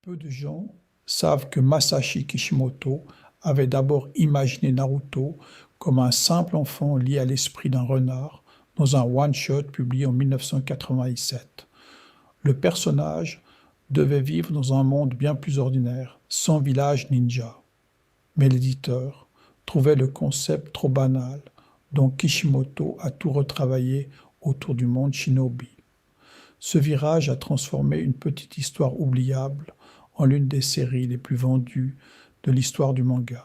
Peu de gens savent que Masashi Kishimoto avait d'abord imaginé Naruto comme un simple enfant lié à l'esprit d'un renard dans un one-shot publié en 1997. Le personnage devait vivre dans un monde bien plus ordinaire, sans village ninja. Mais l'éditeur trouvait le concept trop banal, donc Kishimoto a tout retravaillé autour du monde shinobi. Ce virage a transformé une petite histoire oubliable en l'une des séries les plus vendues de l'histoire du manga.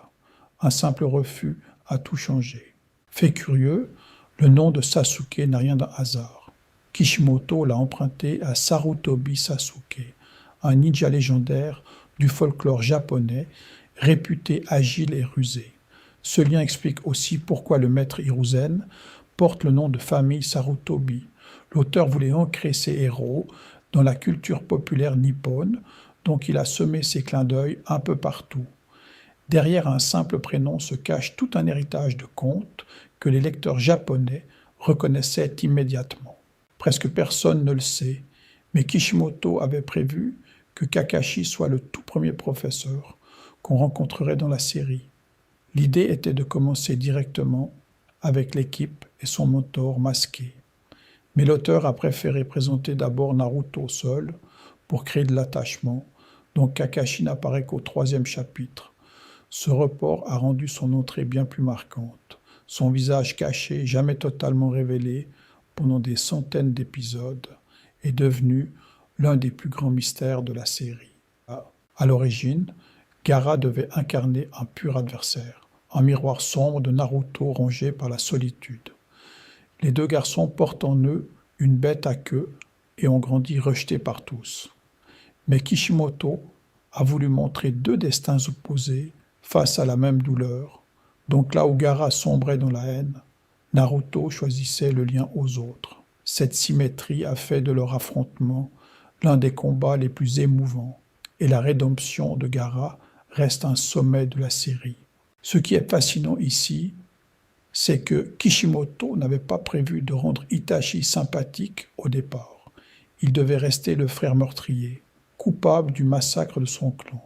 Un simple refus a tout changé. Fait curieux, le nom de Sasuke n'a rien d'un hasard. Kishimoto l'a emprunté à Sarutobi Sasuke, un ninja légendaire du folklore japonais, réputé agile et rusé. Ce lien explique aussi pourquoi le maître Hiruzen porte le nom de famille Sarutobi. L'auteur voulait ancrer ses héros dans la culture populaire nippone, donc il a semé ses clins d'œil un peu partout. Derrière un simple prénom se cache tout un héritage de contes que les lecteurs japonais reconnaissaient immédiatement. Presque personne ne le sait, mais Kishimoto avait prévu que Kakashi soit le tout premier professeur qu'on rencontrerait dans la série. L'idée était de commencer directement avec l'équipe et son mentor masqué. Mais l'auteur a préféré présenter d'abord Naruto seul pour créer de l'attachement, donc Kakashi n'apparaît qu'au 3e chapitre. Ce report a rendu son entrée bien plus marquante. Son visage caché, jamais totalement révélé pendant des centaines d'épisodes, est devenu l'un des plus grands mystères de la série. À l'origine, Gaara devait incarner un pur adversaire, un miroir sombre de Naruto rongé par la solitude. Les deux garçons portent en eux une bête à queue et ont grandi rejetés par tous. Mais Kishimoto a voulu montrer deux destins opposés face à la même douleur. Donc là où Gaara sombrait dans la haine, Naruto choisissait le lien aux autres. Cette symétrie a fait de leur affrontement l'un des combats les plus émouvants, et la rédemption de Gaara reste un sommet de la série. Ce qui est fascinant ici, c'est que Kishimoto n'avait pas prévu de rendre Itachi sympathique au départ. Il devait rester le frère meurtrier, coupable du massacre de son clan.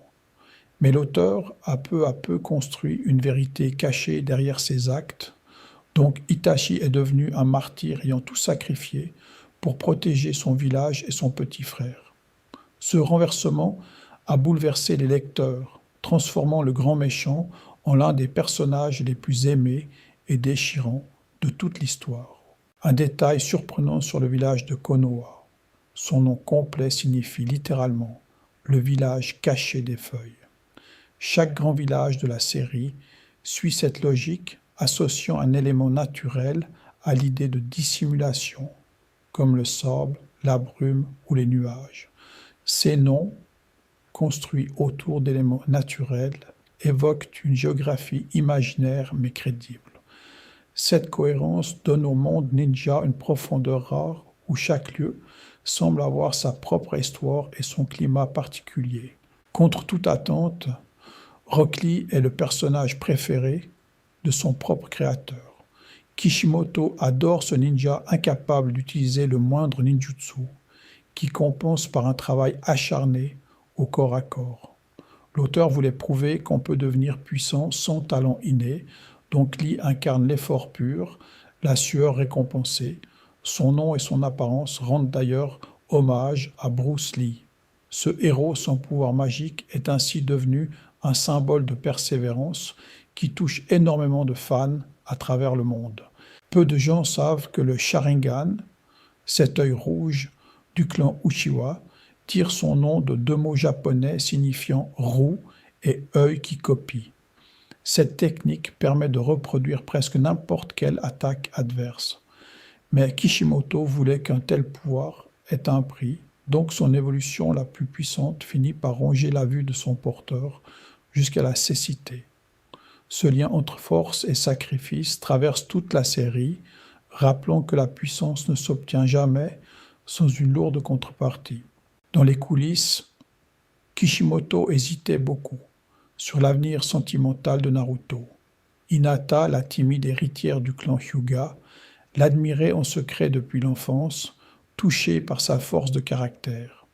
Mais l'auteur a peu à peu construit une vérité cachée derrière ses actes, donc Itachi est devenu un martyr ayant tout sacrifié pour protéger son village et son petit frère. Ce renversement a bouleversé les lecteurs, transformant le grand méchant en l'un des personnages les plus aimés et déchirant de toute l'histoire. Un détail surprenant sur le village de Konoha. Son nom complet signifie littéralement « le village caché des feuilles ». Chaque grand village de la série suit cette logique, associant un élément naturel à l'idée de dissimulation, comme le sable, la brume ou les nuages. Ces noms, construits autour d'éléments naturels, évoquent une géographie imaginaire mais crédible. Cette cohérence donne au monde ninja une profondeur rare où chaque lieu semble avoir sa propre histoire et son climat particulier. Contre toute attente, Rock Lee est le personnage préféré de son propre créateur. Kishimoto adore ce ninja incapable d'utiliser le moindre ninjutsu, qui compense par un travail acharné au corps à corps. L'auteur voulait prouver qu'on peut devenir puissant sans talent inné, donc Lee incarne l'effort pur, la sueur récompensée. Son nom et son apparence rendent d'ailleurs hommage à Bruce Lee. Ce héros sans pouvoir magique est ainsi devenu un symbole de persévérance qui touche énormément de fans à travers le monde. Peu de gens savent que le Sharingan, cet œil rouge du clan Uchiwa, tire son nom de deux mots japonais signifiant roue et œil qui copie. Cette technique permet de reproduire presque n'importe quelle attaque adverse. Mais Kishimoto voulait qu'un tel pouvoir ait un prix, donc son évolution la plus puissante finit par ronger la vue de son porteur jusqu'à la cécité. Ce lien entre force et sacrifice traverse toute la série, rappelant que la puissance ne s'obtient jamais sans une lourde contrepartie. Dans les coulisses, Kishimoto hésitait beaucoup sur l'avenir sentimental de Naruto. Hinata, la timide héritière du clan Hyuga, l'admirait en secret depuis l'enfance, touchée par sa force de caractère.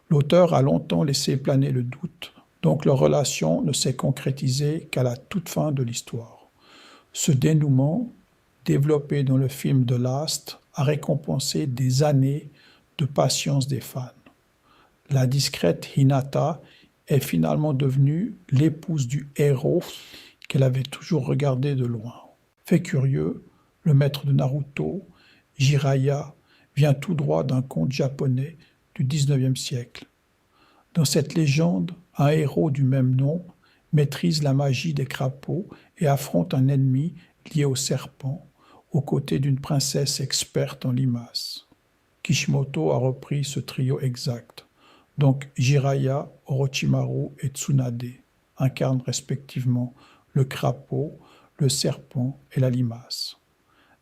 L'auteur a longtemps laissé planer le doute, donc leur relation ne s'est concrétisée qu'à la toute fin de l'histoire. Ce dénouement, développé dans le film The Last, a récompensé des années de patience des fans. La discrète Hinata est finalement devenue l'épouse du héros qu'elle avait toujours regardé de loin. Fait curieux, le maître de Naruto, Jiraiya, vient tout droit d'un conte japonais du XIXe siècle. Dans cette légende, un héros du même nom maîtrise la magie des crapauds et affronte un ennemi lié au serpent, aux côtés d'une princesse experte en limaces. Kishimoto a repris ce trio exact. Donc Jiraiya, Orochimaru et Tsunade incarnent respectivement le crapaud, le serpent et la limace.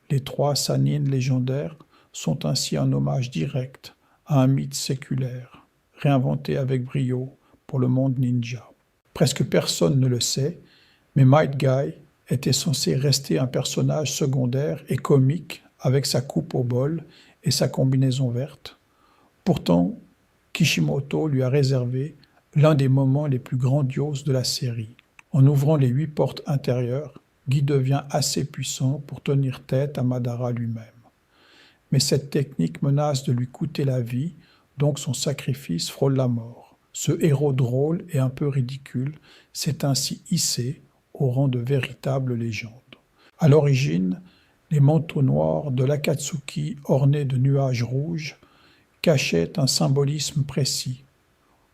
Les trois Sannin légendaires sont ainsi un hommage direct à un mythe séculaire, réinventé avec brio pour le monde ninja. Presque personne ne le sait, mais Might Guy était censé rester un personnage secondaire et comique avec sa coupe au bol et sa combinaison verte. Pourtant, Kishimoto lui a réservé l'un des moments les plus grandioses de la série. En ouvrant les 8 portes intérieures, Guy devient assez puissant pour tenir tête à Madara lui-même. Mais cette technique menace de lui coûter la vie, donc son sacrifice frôle la mort. Ce héros drôle et un peu ridicule s'est ainsi hissé au rang de véritable légende. À l'origine, les manteaux noirs de l'Akatsuki ornés de nuages rouges cachaient un symbolisme précis.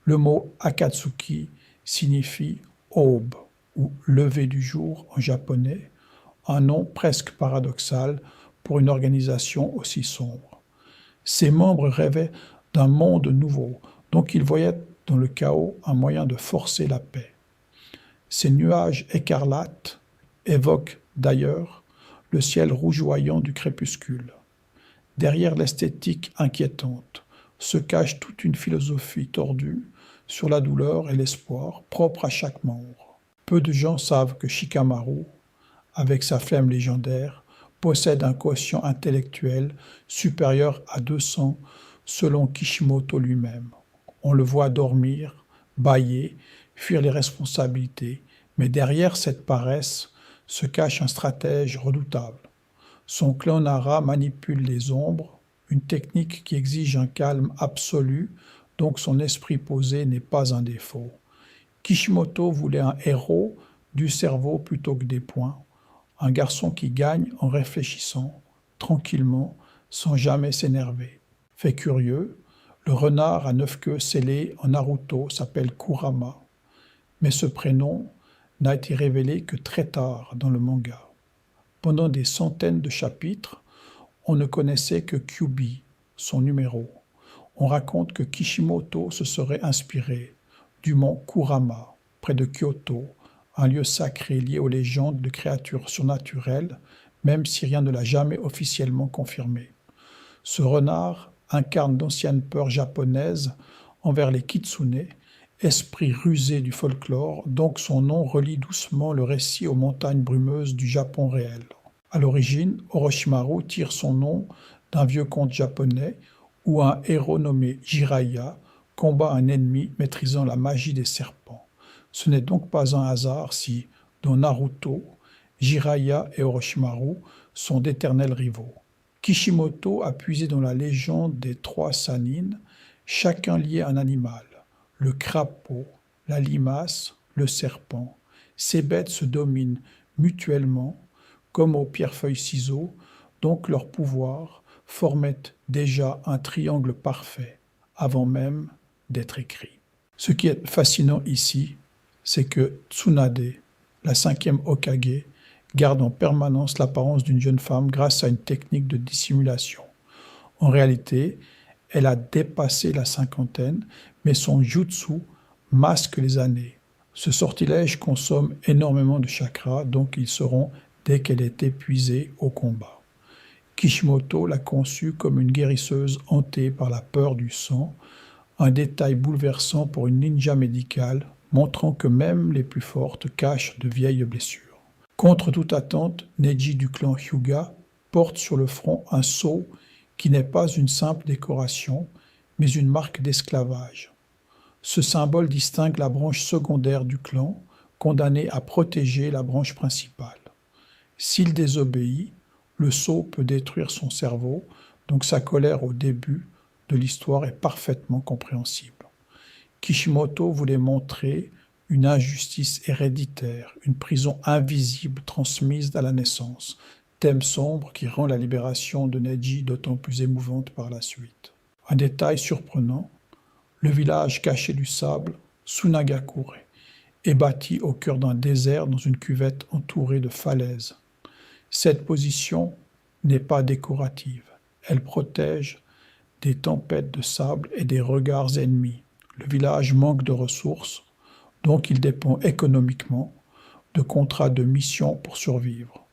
Le mot Akatsuki signifie aube ou lever du jour en japonais, un nom presque paradoxal pour une organisation aussi sombre. Ses membres rêvaient d'un monde nouveau, donc ils voyaient dans le chaos un moyen de forcer la paix. Ces nuages écarlates évoquent d'ailleurs le ciel rougeoyant du crépuscule. Derrière l'esthétique inquiétante se cache toute une philosophie tordue sur la douleur et l'espoir propre à chaque membre. Peu de gens savent que Shikamaru, avec sa flemme légendaire, possède un quotient intellectuel supérieur à 200 selon Kishimoto lui-même. On le voit dormir, bâiller, fuir les responsabilités, mais derrière cette paresse se cache un stratège redoutable. Son clan Nara manipule les ombres, une technique qui exige un calme absolu, donc son esprit posé n'est pas un défaut. Kishimoto voulait un héros du cerveau plutôt que des poings, un garçon qui gagne en réfléchissant, tranquillement, sans jamais s'énerver. Fait curieux, le renard à 9 queues scellé en Naruto s'appelle Kurama, mais ce prénom n'a été révélé que très tard dans le manga. Pendant des centaines de chapitres, on ne connaissait que Kyuubi, son numéro. On raconte que Kishimoto se serait inspiré du mont Kurama, près de Kyoto, un lieu sacré lié aux légendes de créatures surnaturelles, même si rien ne l'a jamais officiellement confirmé. Ce renard incarne d'anciennes peurs japonaises envers les kitsune, esprit rusé du folklore, donc son nom relie doucement le récit aux montagnes brumeuses du Japon réel. À l'origine, Orochimaru tire son nom d'un vieux conte japonais où un héros nommé Jiraiya combat un ennemi maîtrisant la magie des serpents. Ce n'est donc pas un hasard si, dans Naruto, Jiraiya et Orochimaru sont d'éternels rivaux. Kishimoto a puisé dans la légende des trois Sannin, chacun lié à un animal, le crapaud, la limace, le serpent. Ces bêtes se dominent mutuellement, comme au pierre-feuille-ciseaux, donc leur pouvoir formait déjà un triangle parfait, avant même d'être écrit. Ce qui est fascinant ici, c'est que Tsunade, la 5e Hokage, garde en permanence l'apparence d'une jeune femme grâce à une technique de dissimulation. En réalité, elle a dépassé la cinquantaine, mais son jutsu masque les années. Ce sortilège consomme énormément de chakras, donc ils seront dès qu'elle est épuisée au combat. Kishimoto l'a conçue comme une guérisseuse hantée par la peur du sang, un détail bouleversant pour une ninja médicale, montrant que même les plus fortes cachent de vieilles blessures. Contre toute attente, Neji du clan Hyuga porte sur le front un sceau qui n'est pas une simple décoration, mais une marque d'esclavage. Ce symbole distingue la branche secondaire du clan, condamnée à protéger la branche principale. S'il désobéit, le sceau peut détruire son cerveau, donc sa colère au début de l'histoire est parfaitement compréhensible. Kishimoto voulait montrer une injustice héréditaire, une prison invisible transmise à la naissance, thème sombre qui rend la libération de Neji d'autant plus émouvante par la suite. Un détail surprenant, le village caché du sable, Sunagakure, est bâti au cœur d'un désert dans une cuvette entourée de falaises. Cette position n'est pas décorative, elle protège des tempêtes de sable et des regards ennemis. Le village manque de ressources, donc il dépend économiquement de contrats de mission pour survivre.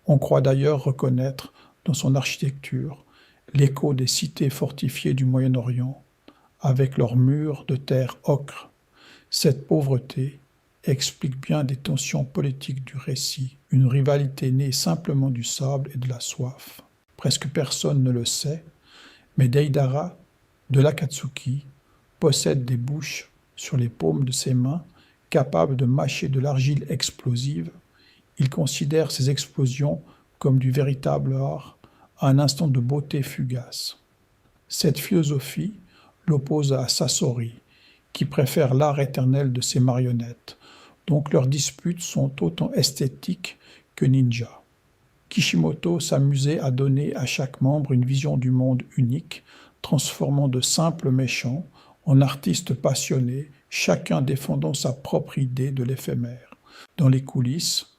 On croit d'ailleurs reconnaître dans son architecture l'écho des cités fortifiées du Moyen-Orient, avec leurs murs de terre ocre. Cette pauvreté explique bien des tensions politiques du récit, une rivalité née simplement du sable et de la soif. Presque personne ne le sait, mais Deidara de l'Akatsuki possède des bouches sur les paumes de ses mains, capables de mâcher de l'argile explosive. Il considère ces explosions comme du véritable art, un instant de beauté fugace. Cette philosophie l'oppose à Sasori, qui préfère l'art éternel de ses marionnettes, donc leurs disputes sont autant esthétiques que ninja. Kishimoto s'amusait à donner à chaque membre une vision du monde unique, transformant de simples méchants en artistes passionnés, chacun défendant sa propre idée de l'éphémère. Dans les coulisses,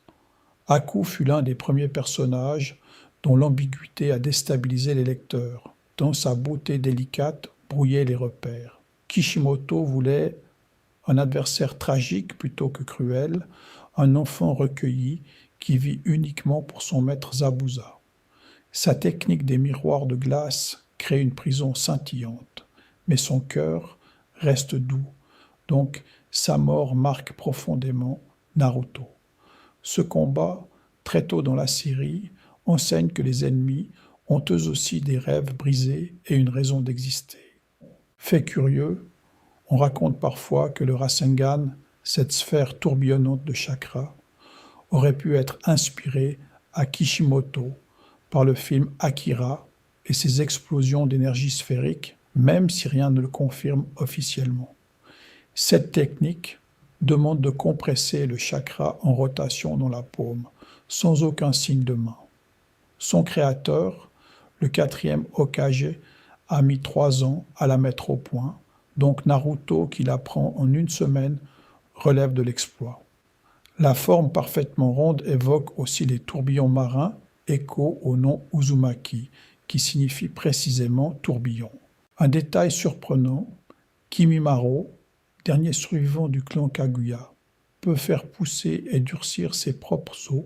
Aku fut l'un des premiers personnages dont l'ambiguïté a déstabilisé les lecteurs, tant sa beauté délicate brouillait les repères. Kishimoto voulait un adversaire tragique plutôt que cruel, un enfant recueilli qui vit uniquement pour son maître Zabuza. Sa technique des miroirs de glace crée une prison scintillante, mais son cœur reste doux, donc sa mort marque profondément Naruto. Ce combat, très tôt dans la série, enseigne que les ennemis ont eux aussi des rêves brisés et une raison d'exister. Fait curieux, on raconte parfois que le Rasengan, cette sphère tourbillonnante de chakras, aurait pu être inspiré à Kishimoto par le film Akira et ses explosions d'énergie sphérique, même si rien ne le confirme officiellement. Cette technique demande de compresser le chakra en rotation dans la paume, sans aucun signe de main. Son créateur, le 4e Hokage, a mis 3 ans à la mettre au point, donc Naruto, qui l'apprend en une semaine, relève de l'exploit. La forme parfaitement ronde évoque aussi les tourbillons marins, écho au nom Uzumaki, qui signifie précisément tourbillon. Un détail surprenant, Kimimaro, dernier survivant du clan Kaguya, peut faire pousser et durcir ses propres os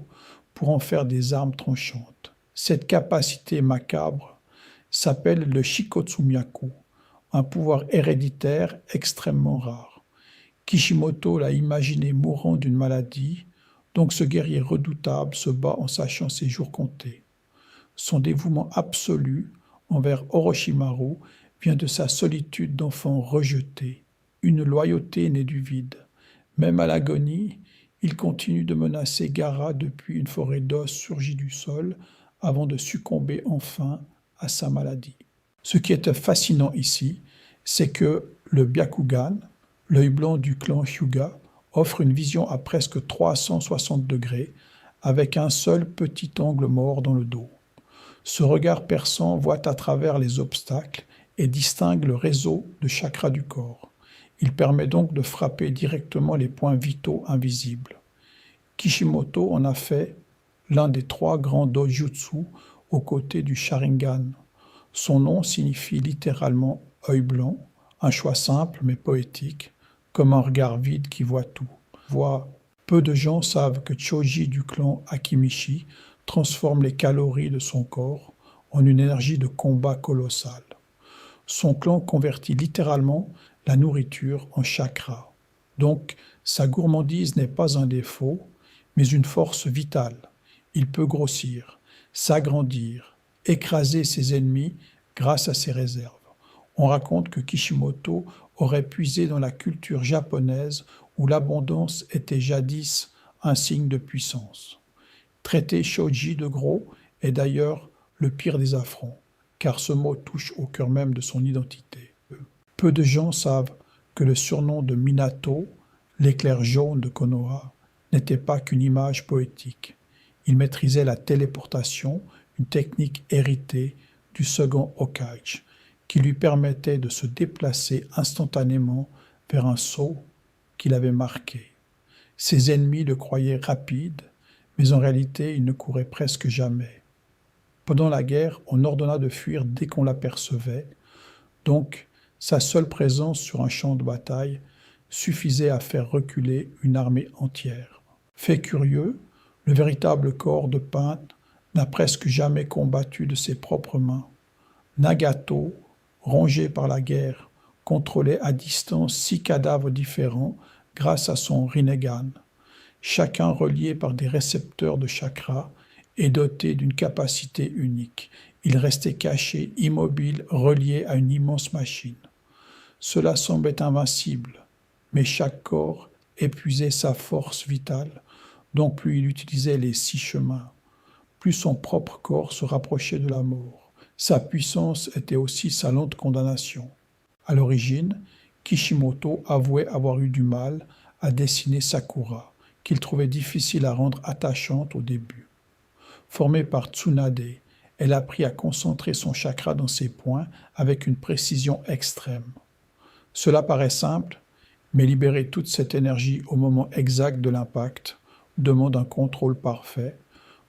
pour en faire des armes tranchantes. Cette capacité macabre s'appelle le Shikotsu-myaku, un pouvoir héréditaire extrêmement rare. Kishimoto l'a imaginé mourant d'une maladie, donc ce guerrier redoutable se bat en sachant ses jours comptés. Son dévouement absolu envers Orochimaru vient de sa solitude d'enfant rejeté, une loyauté née du vide. Même à l'agonie, il continue de menacer Gaara depuis une forêt d'os surgie du sol avant de succomber enfin à sa maladie. Ce qui est fascinant ici, c'est que le Byakugan, l'œil blanc du clan Hyuga, offre une vision à presque 360 degrés, avec un seul petit angle mort dans le dos. Ce regard perçant voit à travers les obstacles et distingue le réseau de chakras du corps. Il permet donc de frapper directement les points vitaux invisibles. Kishimoto en a fait l'un des 3 grands dojutsu aux côtés du Sharingan. Son nom signifie littéralement « œil blanc », un choix simple mais poétique, comme un regard vide qui voit tout. Peu de gens savent que Choji du clan Akimishi transforme les calories de son corps en une énergie de combat colossale. Son clan convertit littéralement la nourriture en chakra. Donc, sa gourmandise n'est pas un défaut, mais une force vitale. Il peut grossir, s'agrandir, écraser ses ennemis grâce à ses réserves. On raconte que Kishimoto aurait puisé dans la culture japonaise où l'abondance était jadis un signe de puissance. Traiter Shoji de gros est d'ailleurs le pire des affronts, car ce mot touche au cœur même de son identité. Peu de gens savent que le surnom de Minato, l'éclair jaune de Konoha, n'était pas qu'une image poétique. Il maîtrisait la téléportation, une technique héritée du second Hokage, qui lui permettait de se déplacer instantanément vers un sceau qu'il avait marqué. Ses ennemis le croyaient rapide, mais en réalité il ne courait presque jamais. Pendant la guerre, on ordonna de fuir dès qu'on l'apercevait, donc sa seule présence sur un champ de bataille suffisait à faire reculer une armée entière. Fait curieux, le véritable corps de peintre n'a presque jamais combattu de ses propres mains. Nagato, rongé par la guerre, contrôlait à distance 6 cadavres différents grâce à son Rinnegan, chacun relié par des récepteurs de chakras et doté d'une capacité unique. Il restait caché, immobile, relié à une immense machine. Cela semblait invincible, mais chaque corps épuisait sa force vitale, donc plus il utilisait les 6 chemins, plus son propre corps se rapprochait de la mort. Sa puissance était aussi sa lente condamnation. À l'origine, Kishimoto avouait avoir eu du mal à dessiner Sakura, qu'il trouvait difficile à rendre attachante au début. Formée par Tsunade, elle apprit à concentrer son chakra dans ses poings avec une précision extrême. Cela paraît simple, mais libérer toute cette énergie au moment exact de l'impact demande un contrôle parfait,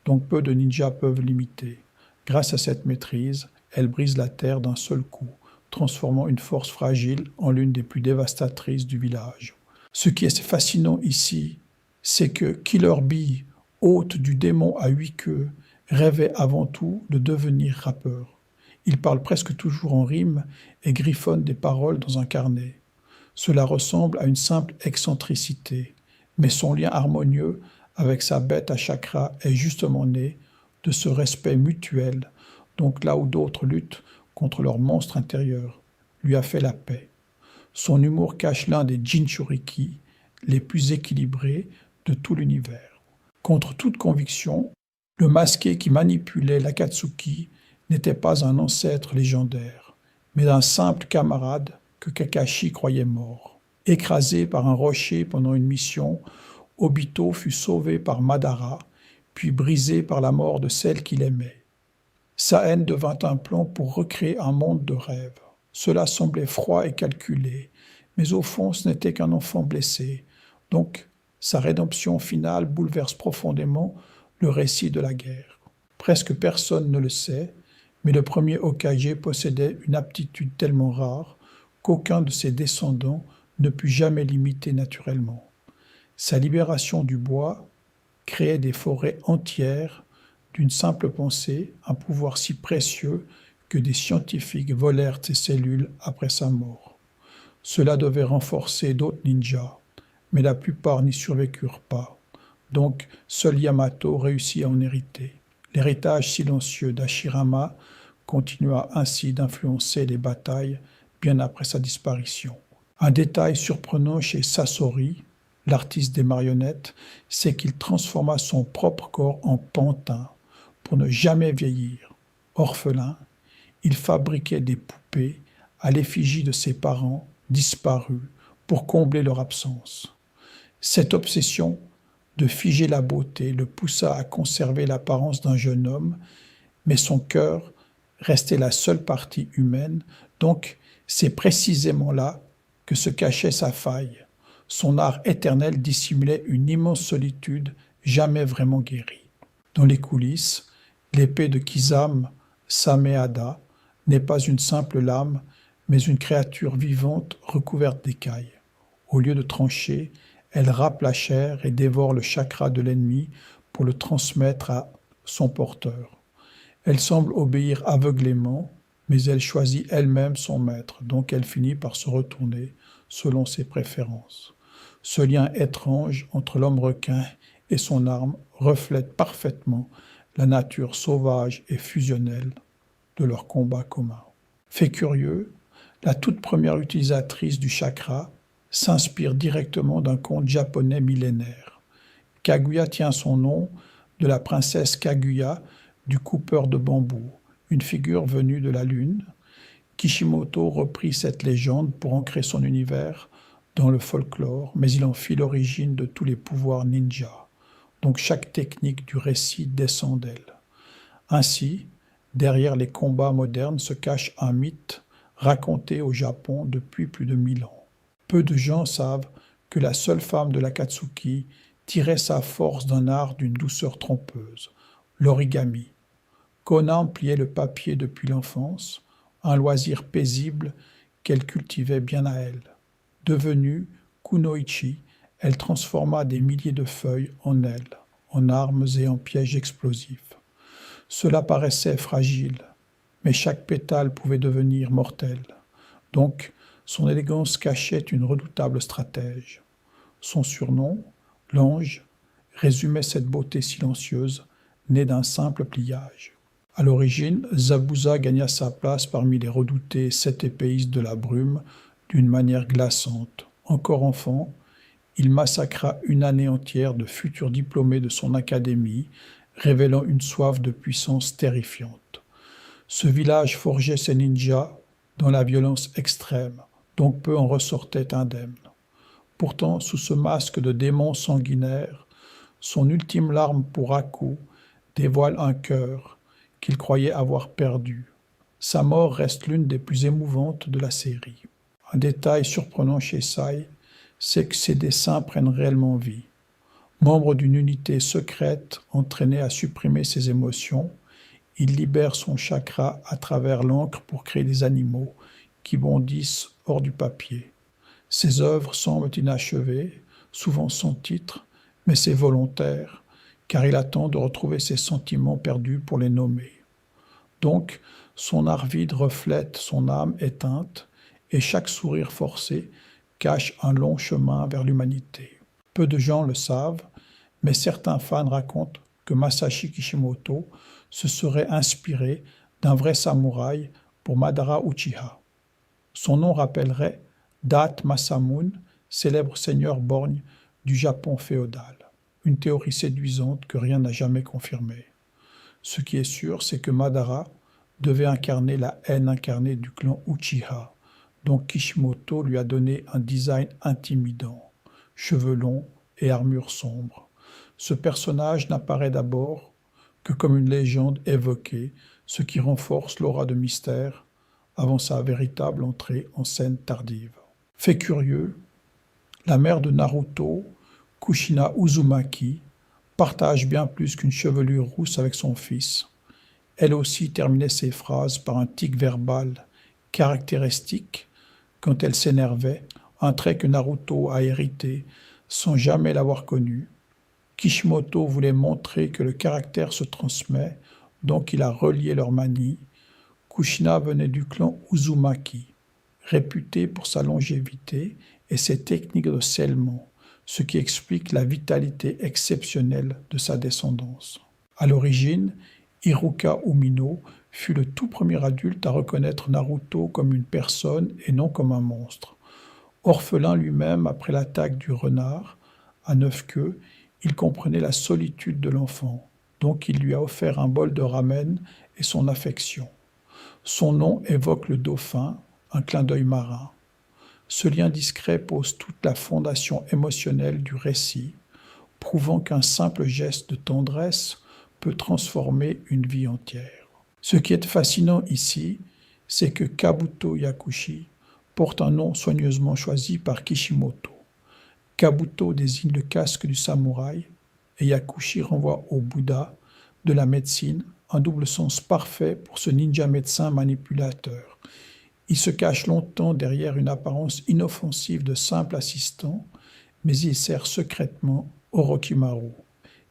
donc peu de ninjas peuvent l'imiter. Grâce à cette maîtrise, elle brise la terre d'un seul coup, transformant une force fragile en l'une des plus dévastatrices du village. Ce qui est fascinant ici, c'est que Killer Bee, hôte du démon à 8 queues, rêvait avant tout de devenir rappeur. Il parle presque toujours en rime et griffonne des paroles dans un carnet. Cela ressemble à une simple excentricité, mais son lien harmonieux avec sa bête à chakra est justement né de ce respect mutuel, donc là où d'autres luttent contre leur monstre intérieur, lui a fait la paix. Son humour cache l'un des Jinchuriki les plus équilibrés de tout l'univers. Contre toute conviction, le masqué qui manipulait l'Akatsuki n'était pas un ancêtre légendaire, mais un simple camarade que Kakashi croyait mort. Écrasé par un rocher pendant une mission, Obito fut sauvé par Madara, puis brisé par la mort de celle qu'il aimait. Sa haine devint un plan pour recréer un monde de rêve. Cela semblait froid et calculé, mais au fond ce n'était qu'un enfant blessé. Donc sa rédemption finale bouleverse profondément le récit de la guerre. Presque personne ne le sait, mais le premier Hokage possédait une aptitude tellement rare qu'aucun de ses descendants ne put jamais l'imiter naturellement. Sa libération du bois créait des forêts entières d'une simple pensée, un pouvoir si précieux que des scientifiques volèrent ses cellules après sa mort. Cela devait renforcer d'autres ninjas, mais la plupart n'y survécurent pas. Donc, seul Yamato réussit à en hériter. L'héritage silencieux d'Hashirama continua ainsi d'influencer les batailles bien après sa disparition. Un détail surprenant chez Sasori, l'artiste des marionnettes, c'est qu'il transforma son propre corps en pantin pour ne jamais vieillir. Orphelin, il fabriquait des poupées à l'effigie de ses parents disparus pour combler leur absence. Cette obsession de figer la beauté le poussa à conserver l'apparence d'un jeune homme, mais son cœur restait la seule partie humaine, donc c'est précisément là que se cachait sa faille. Son art éternel dissimulait une immense solitude jamais vraiment guérie. Dans les coulisses, l'épée de Kisame Sameada n'est pas une simple lame, mais une créature vivante recouverte d'écailles. Au lieu de trancher, elle râpe la chair et dévore le chakra de l'ennemi pour le transmettre à son porteur. Elle semble obéir aveuglément, mais elle choisit elle-même son maître, donc elle finit par se retourner selon ses préférences. Ce lien étrange entre l'homme requin et son arme reflète parfaitement la nature sauvage et fusionnelle de leur combat commun. Fait curieux, La toute première utilisatrice du chakra s'inspire directement d'un conte japonais millénaire. Kaguya tient son nom de la princesse Kaguya du coupeur de bambou, une figure venue de la lune. Kishimoto reprit cette légende pour ancrer son univers dans le folklore, mais il en fit l'origine de tous les pouvoirs ninja. Donc chaque technique du récit descend d'elle. Ainsi, derrière les combats modernes se cache un mythe raconté au Japon depuis plus de 1000 ans. Peu de gens savent que la seule femme de l'Akatsuki tirait sa force d'un art d'une douceur trompeuse, l'origami. Conan pliait le papier depuis l'enfance, un loisir paisible qu'elle cultivait bien à elle. Devenue kunoichi, elle transforma des milliers de feuilles en ailes, en armes et en pièges explosifs. Cela paraissait fragile, mais chaque pétale pouvait devenir mortel. Donc, son élégance cachait une redoutable stratège. Son surnom, l'ange, résumait cette beauté silencieuse, née d'un simple pliage. À l'origine, Zabuza gagna sa place parmi les redoutés sept épéistes de la brume d'une manière glaçante. Encore enfant, il massacra une année entière de futurs diplômés de son académie, révélant une soif de puissance terrifiante. Ce village forgeait ses ninjas dans la violence extrême, donc peu en ressortaient indemnes. Pourtant, sous ce masque de démon sanguinaire, son ultime larme pour Aku dévoile un cœur qu'il croyait avoir perdu. Sa mort reste l'une des plus émouvantes de la série. Un détail surprenant chez Sai, c'est que ses dessins prennent réellement vie. Membre d'une unité secrète entraînée à supprimer ses émotions, il libère son chakra à travers l'encre pour créer des animaux qui bondissent hors du papier. Ses œuvres semblent inachevées, souvent sans titre, mais c'est volontaire, car il attend de retrouver ses sentiments perdus pour les nommer. Donc, son art vide reflète son âme éteinte, et chaque sourire forcé cache un long chemin vers l'humanité. Peu de gens le savent, mais certains fans racontent que Masashi Kishimoto se serait inspiré d'un vrai samouraï pour Madara Uchiha. Son nom rappellerait Date Masamune, célèbre seigneur borgne du Japon féodal. Une théorie séduisante que rien n'a jamais confirmée. Ce qui est sûr, c'est que Madara devait incarner la haine incarnée du clan Uchiha, donc Kishimoto lui a donné un design intimidant, cheveux longs et armure sombre. Ce personnage n'apparaît d'abord que comme une légende évoquée, ce qui renforce l'aura de mystère avant sa véritable entrée en scène tardive. Fait curieux, la mère de Naruto, Kushina Uzumaki, partage bien plus qu'une chevelure rousse avec son fils. Elle aussi terminait ses phrases par un tic verbal caractéristique quand elle s'énervait, un trait que Naruto a hérité sans jamais l'avoir connu. Kishimoto voulait montrer que le caractère se transmet, donc il a relié leurs manies. Kushina venait du clan Uzumaki, réputé pour sa longévité et ses techniques de scellement, ce qui explique la vitalité exceptionnelle de sa descendance. À l'origine, Iruka Umino fut le tout premier adulte à reconnaître Naruto comme une personne et non comme un monstre. Orphelin lui-même après l'attaque du renard, à 9 queues, il comprenait la solitude de l'enfant, donc il lui a offert un bol de ramen et son affection. Son nom évoque le dauphin, un clin d'œil marin. Ce lien discret pose toute la fondation émotionnelle du récit, prouvant qu'un simple geste de tendresse peut transformer une vie entière. Ce qui est fascinant ici, c'est que Kabuto Yakushi porte un nom soigneusement choisi par Kishimoto. Kabuto désigne le casque du samouraï et Yakushi renvoie au Bouddha de la médecine, un double sens parfait pour ce ninja médecin manipulateur. Il se cache longtemps derrière une apparence inoffensive de simple assistant, mais il sert secrètement Orochimaru.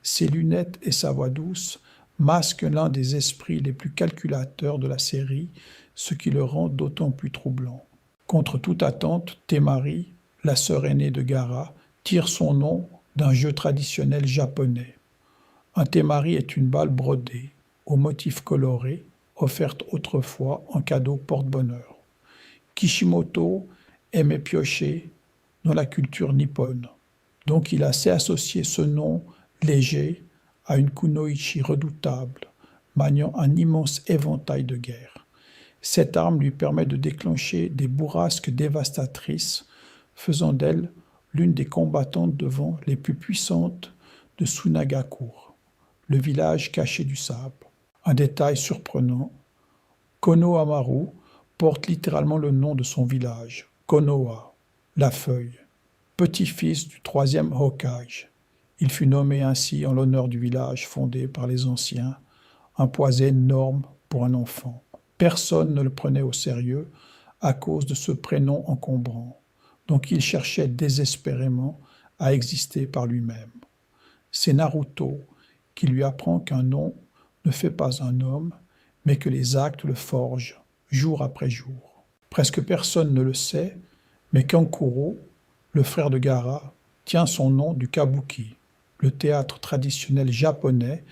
Ses lunettes et sa voix douce masquent l'un des esprits les plus calculateurs de la série, ce qui le rend d'autant plus troublant. Contre toute attente, Temari, la sœur aînée de Gaara, tire son nom d'un jeu traditionnel japonais. Un temari est une balle brodée, aux motifs colorés, offerte autrefois en cadeau porte-bonheur. Kishimoto aimait piocher dans la culture nippone, donc il a assez associé ce nom léger à une kunoichi redoutable, maniant un immense éventail de guerre. Cette arme lui permet de déclencher des bourrasques dévastatrices, faisant d'elle l'une des combattantes de vent les plus puissantes de Sunagakur, le village caché du sable. Un détail surprenant, Konohamaru porte littéralement le nom de son village, Konoha, la feuille, petit-fils du troisième Hokage. Il fut nommé ainsi en l'honneur du village fondé par les anciens, un poids énorme pour un enfant. Personne ne le prenait au sérieux à cause de ce prénom encombrant, donc il cherchait désespérément à exister par lui-même. C'est Naruto qui lui apprend qu'un nom ne fait pas un homme, mais que les actes le forgent, jour après jour. Presque personne ne le sait, mais Kankuro, le frère de Gaara, tient son nom du kabuki, le théâtre traditionnel japonais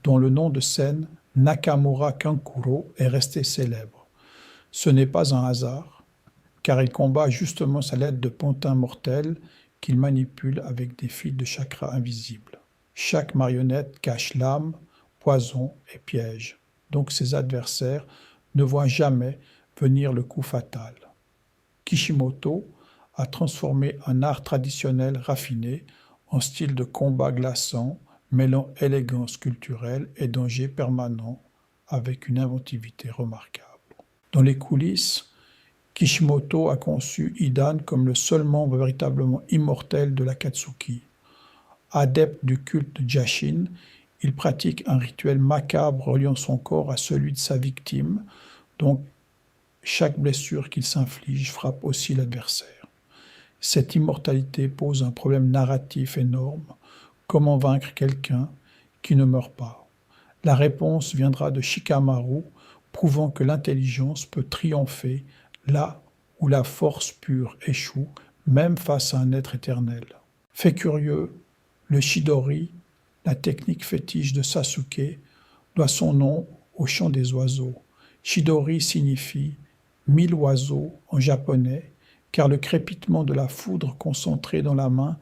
dont le nom de scène Nakamura Kankuro est resté célèbre. Ce n'est pas un hasard, car il combat justement sa lettre de pantin mortel qu'il manipule avec des fils de chakra invisibles. Chaque marionnette cache lame, poison et piège, donc ses adversaires ne voient jamais venir le coup fatal. Kishimoto a transformé un art traditionnel raffiné en style de combat glaçant, mêlant élégance culturelle et danger permanent avec une inventivité remarquable. Dans les coulisses, Kishimoto a conçu Hidan comme le seul membre véritablement immortel de l'Akatsuki. Adepte du culte de Jashin, il pratique un rituel macabre reliant son corps à celui de sa victime, donc chaque blessure qu'il s'inflige frappe aussi l'adversaire. Cette immortalité pose un problème narratif énorme. Comment vaincre quelqu'un qui ne meurt pas? La réponse viendra de Shikamaru, prouvant que l'intelligence peut triompher là où la force pure échoue, même face à un être éternel. Fait curieux, le Chidori, la technique fétiche de Sasuke, doit son nom au chant des oiseaux. Chidori signifie « 1000 oiseaux » en japonais, car le crépitement de la foudre concentrée dans la main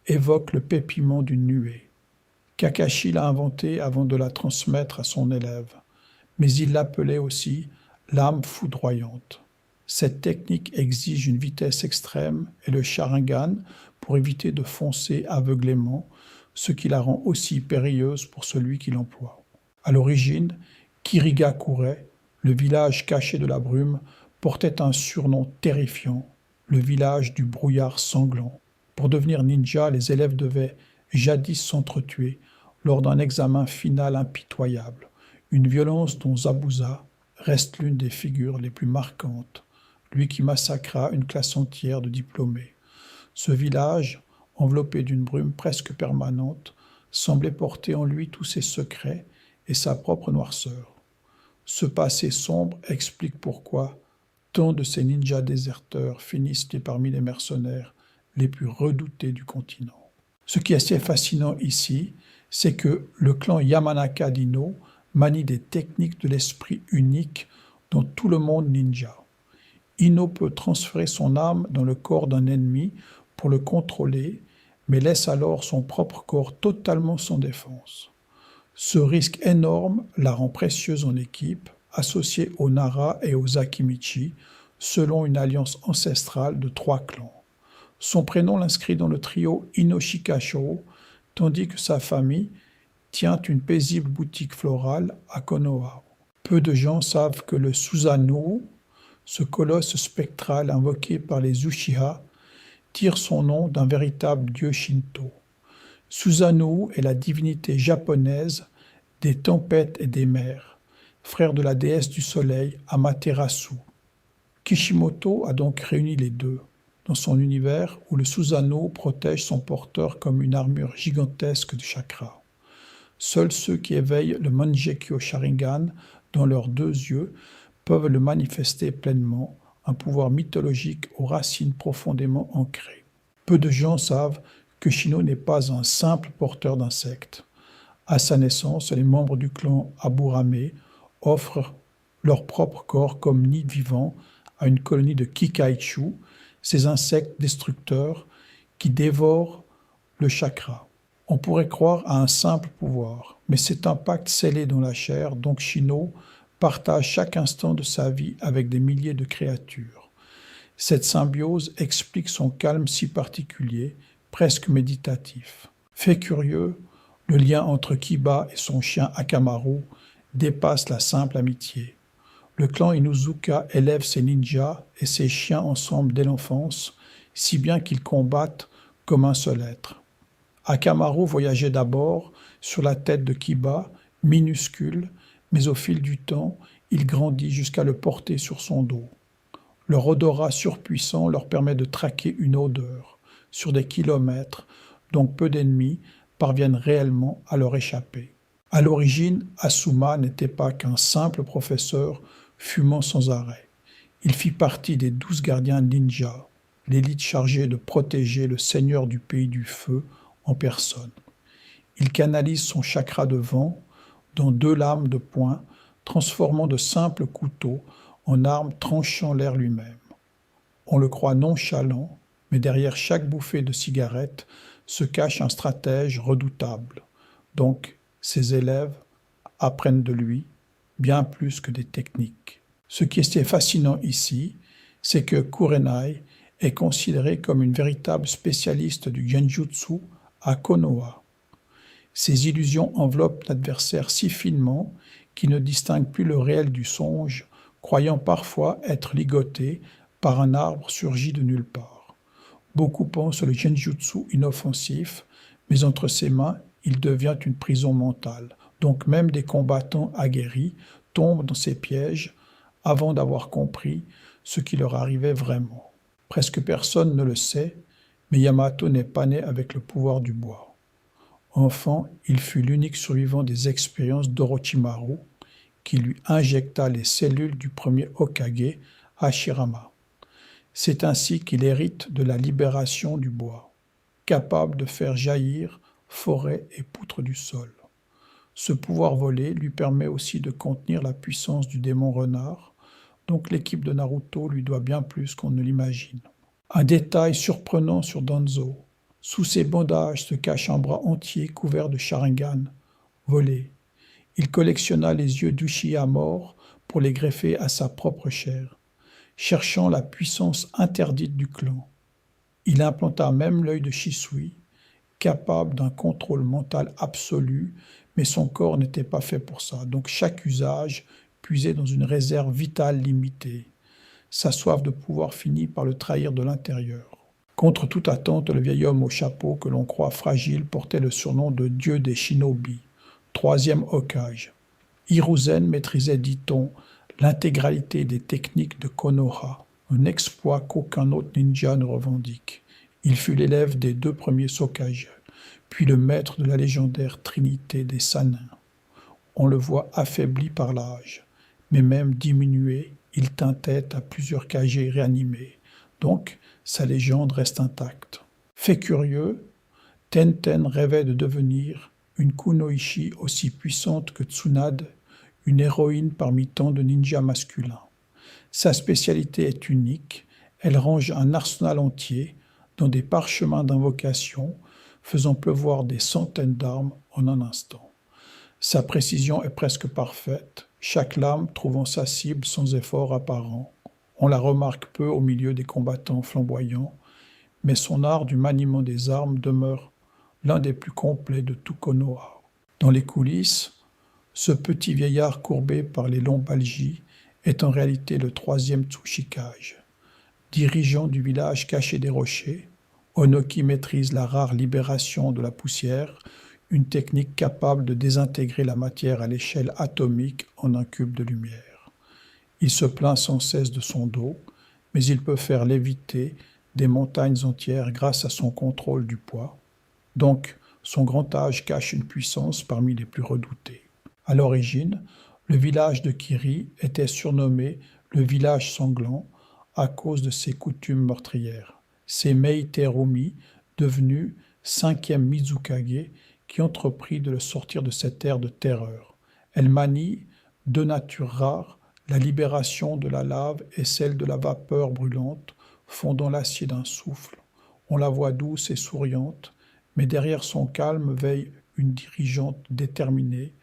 évoque le pépiment d'une nuée. Kakashi l'a inventée avant de la transmettre à son élève, mais il l'appelait aussi l'âme foudroyante. Cette technique exige une vitesse extrême et le Sharingan pour éviter de foncer aveuglément, ce qui la rend aussi périlleuse pour celui qui l'emploie. À l'origine, Kirigakure, le village caché de la brume, portait un surnom terrifiant, le village du brouillard sanglant. Pour devenir ninja, les élèves devaient jadis s'entretuer lors d'un examen final impitoyable, une violence dont Zabuza reste l'une des figures les plus marquantes, lui qui massacra une classe entière de diplômés. Ce village, enveloppé d'une brume presque permanente, semblait porter en lui tous ses secrets et sa propre noirceur. Ce passé sombre explique pourquoi tant de ces ninjas déserteurs finissent parmi les mercenaires les plus redoutés du continent. Ce qui est assez fascinant ici, c'est que le clan Yamanaka d'Ino manie des techniques de l'esprit unique dans tout le monde ninja. Ino peut transférer son âme dans le corps d'un ennemi pour le contrôler, mais laisse alors son propre corps totalement sans défense. Ce risque énorme la rend précieuse en équipe, associée aux Nara et aux Akimichi, selon une alliance ancestrale de 3 clans. Son prénom l'inscrit dans le trio Inoshikasho, tandis que sa famille tient une paisible boutique florale à Konoha. Peu de gens savent que le Susanoo, ce colosse spectral invoqué par les Uchiha, tire son nom d'un véritable dieu Shinto. Susanoo est la divinité japonaise des tempêtes et des mers, frère de la déesse du soleil Amaterasu. Kishimoto a donc réuni les deux, dans son univers où le Susanoo protège son porteur comme une armure gigantesque de chakra. Seuls ceux qui éveillent le Mangekyo Sharingan dans leurs 2 yeux peuvent le manifester pleinement, un pouvoir mythologique aux racines profondément ancrées. Peu de gens savent que Shino n'est pas un simple porteur d'insectes. À sa naissance, les membres du clan Aburame offrent leur propre corps comme nid vivant à une colonie de Kikaichu, ces insectes destructeurs qui dévorent le chakra. On pourrait croire à un simple pouvoir, mais c'est un pacte scellé dans la chair, donc Shino partage chaque instant de sa vie avec des milliers de créatures. Cette symbiose explique son calme si particulier, presque méditatif. Fait curieux, le lien entre Kiba et son chien Akamaru dépasse la simple amitié. Le clan Inuzuka élève ses ninjas et ses chiens ensemble dès l'enfance, si bien qu'ils combattent comme un seul être. Akamaru voyageait d'abord sur la tête de Kiba, minuscule, mais au fil du temps, il grandit jusqu'à le porter sur son dos. Leur odorat surpuissant leur permet de traquer une odeur sur des kilomètres, donc peu d'ennemis parviennent réellement à leur échapper. À l'origine, Asuma n'était pas qu'un simple professeur fumant sans arrêt. Il fit partie des 12 gardiens ninja, l'élite chargée de protéger le seigneur du pays du feu en personne. Il canalise son chakra de vent dans 2 lames de poing, transformant de simples couteaux en armes tranchant l'air lui-même. On le croit nonchalant, mais derrière chaque bouffée de cigarette se cache un stratège redoutable. Donc, ses élèves apprennent de lui bien plus que des techniques. Ce qui est fascinant ici, c'est que Kurenai est considéré comme une véritable spécialiste du genjutsu à Konoha. Ses illusions enveloppent l'adversaire si finement qu'il ne distingue plus le réel du songe, croyant parfois être ligoté par un arbre surgi de nulle part. Beaucoup pensent le genjutsu inoffensif, mais entre ses mains, il devient une prison mentale. Donc même des combattants aguerris tombent dans ces pièges avant d'avoir compris ce qui leur arrivait vraiment. Presque personne ne le sait, mais Yamato n'est pas né avec le pouvoir du bois. Enfant, il fut l'unique survivant des expériences d'Orochimaru, qui lui injecta les cellules du premier Hokage, Hashirama. C'est ainsi qu'il hérite de la libération du bois, capable de faire jaillir forêt et poutres du sol. Ce pouvoir volé lui permet aussi de contenir la puissance du démon renard, donc l'équipe de Naruto lui doit bien plus qu'on ne l'imagine. Un détail surprenant sur Danzo, sous ses bandages se cache un bras entier couvert de Sharingan, volé. Il collectionna les yeux d'Uchiha morts pour les greffer à sa propre chair, cherchant la puissance interdite du clan. Il implanta même l'œil de Shisui, capable d'un contrôle mental absolu, mais son corps n'était pas fait pour ça, donc chaque usage puisait dans une réserve vitale limitée. Sa soif de pouvoir finit par le trahir de l'intérieur. Contre toute attente, le vieil homme au chapeau que l'on croit fragile portait le surnom de dieu des shinobi, 3e Hokage. Hiruzen maîtrisait, dit-on, l'intégralité des techniques de Konoha, un exploit qu'aucun autre ninja ne revendique. Il fut l'élève des 2 premiers Hokage, puis le maître de la légendaire Trinité des Sannin. On le voit affaibli par l'âge, mais même diminué, il tint tête à plusieurs Kage réanimés, donc sa légende reste intacte. Fait curieux, Tenten rêvait de devenir une kunoichi aussi puissante que Tsunade, une héroïne parmi tant de ninjas masculins. Sa spécialité est unique, elle range un arsenal entier dans des parchemins d'invocation, faisant pleuvoir des centaines d'armes en un instant. Sa précision est presque parfaite, chaque lame trouvant sa cible sans effort apparent. On la remarque peu au milieu des combattants flamboyants, mais son art du maniement des armes demeure l'un des plus complets de tout Konoha. Dans les coulisses, ce petit vieillard courbé par les lombalgies est en réalité le 3e Tsuchikage. Dirigeant du village caché des rochers, Onoki maîtrise la rare libération de la poussière, une technique capable de désintégrer la matière à l'échelle atomique en un cube de lumière. Il se plaint sans cesse de son dos, mais il peut faire léviter des montagnes entières grâce à son contrôle du poids. Donc, son grand âge cache une puissance parmi les plus redoutées. À l'origine, le village de Kiri était surnommé le village sanglant à cause de ses coutumes meurtrières. C'est Meiterumi, devenu 5e Mizukage, qui entreprit de le sortir de cette ère de terreur. Elle manie 2 natures rares, La libération de la lave est celle de la vapeur brûlante, fondant l'acier d'un souffle. On la voit douce et souriante, mais derrière son calme veille une dirigeante déterminée,